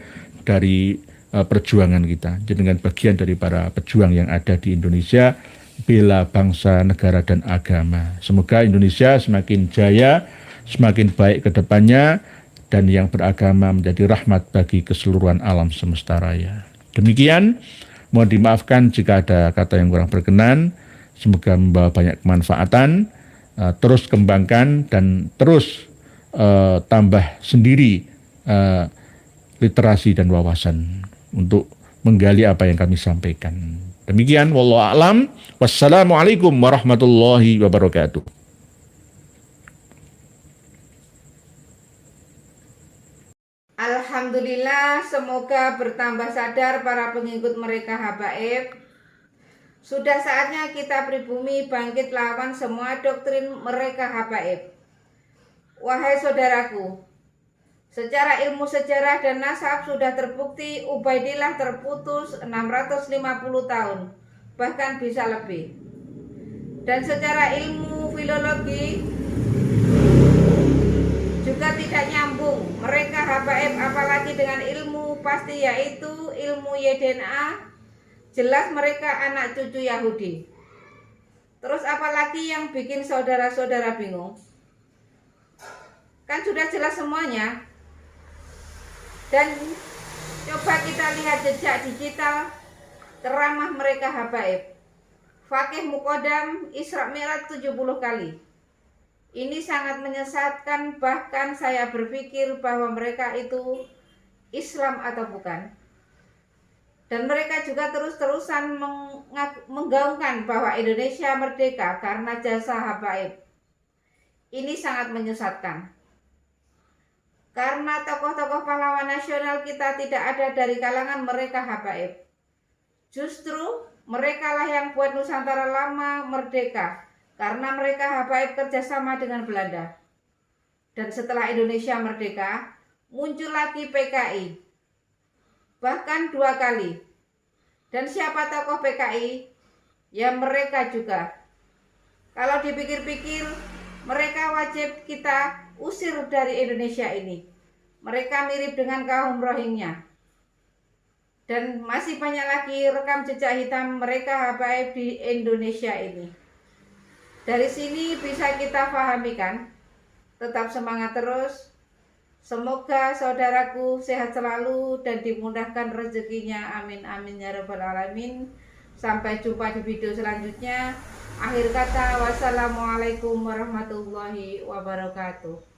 dari perjuangan kita, dengan bagian dari para pejuang yang ada di Indonesia, bela bangsa, negara, dan agama. Semoga Indonesia semakin jaya, semakin baik ke depannya, dan yang beragama menjadi rahmat bagi keseluruhan alam semesta raya. Demikian, mohon dimaafkan jika ada kata yang kurang berkenan. Semoga membawa banyak kemanfaatan. Terus kembangkan dan terus tambah sendiri literasi dan wawasan untuk menggali apa yang kami sampaikan. Demikian, wallahu a'lam. Wassalamualaikum warahmatullahi wabarakatuh. Alhamdulillah, semoga bertambah sadar para pengikut mereka habaib. Sudah saatnya kita pribumi bangkit lawan semua doktrin mereka habaib. Wahai saudaraku, secara ilmu sejarah dan nasab sudah terbukti Ubaidillah terputus 650 tahun, bahkan bisa lebih. Dan secara ilmu filologi juga tidak nyambung. Mereka habaib apalagi dengan ilmu pasti yaitu ilmu YDNA. Jelas mereka anak cucu Yahudi. Terus apalagi yang bikin saudara-saudara bingung? Kan sudah jelas semuanya. Dan coba kita lihat jejak digital ceramah mereka habaib. Fakih Mukodam Isra Mi'raj 70 kali. Ini sangat menyesatkan, bahkan saya berpikir bahwa mereka itu Islam atau bukan. Dan mereka juga terus-terusan menggaungkan bahwa Indonesia merdeka karena jasa habaib. Ini sangat menyesatkan. Karena tokoh-tokoh pahlawan nasional kita tidak ada dari kalangan mereka habaib. Justru mereka lah yang buat Nusantara lama merdeka. Karena mereka habaib kerjasama dengan Belanda. Dan setelah Indonesia merdeka, muncul lagi PKI. Bahkan 2 kali. Dan siapa tokoh PKI? Ya mereka juga. Kalau dipikir-pikir, mereka wajib kita usir dari Indonesia ini. Mereka mirip dengan kaum Rohingya. Dan masih banyak lagi rekam jejak hitam mereka habaib di Indonesia ini. Dari sini bisa kita pahami kan? Tetap semangat terus. Semoga saudaraku sehat selalu dan dimudahkan rezekinya. Amin amin ya rabbal alamin. Sampai jumpa di video selanjutnya. Akhir kata, wassalamualaikum warahmatullahi wabarakatuh.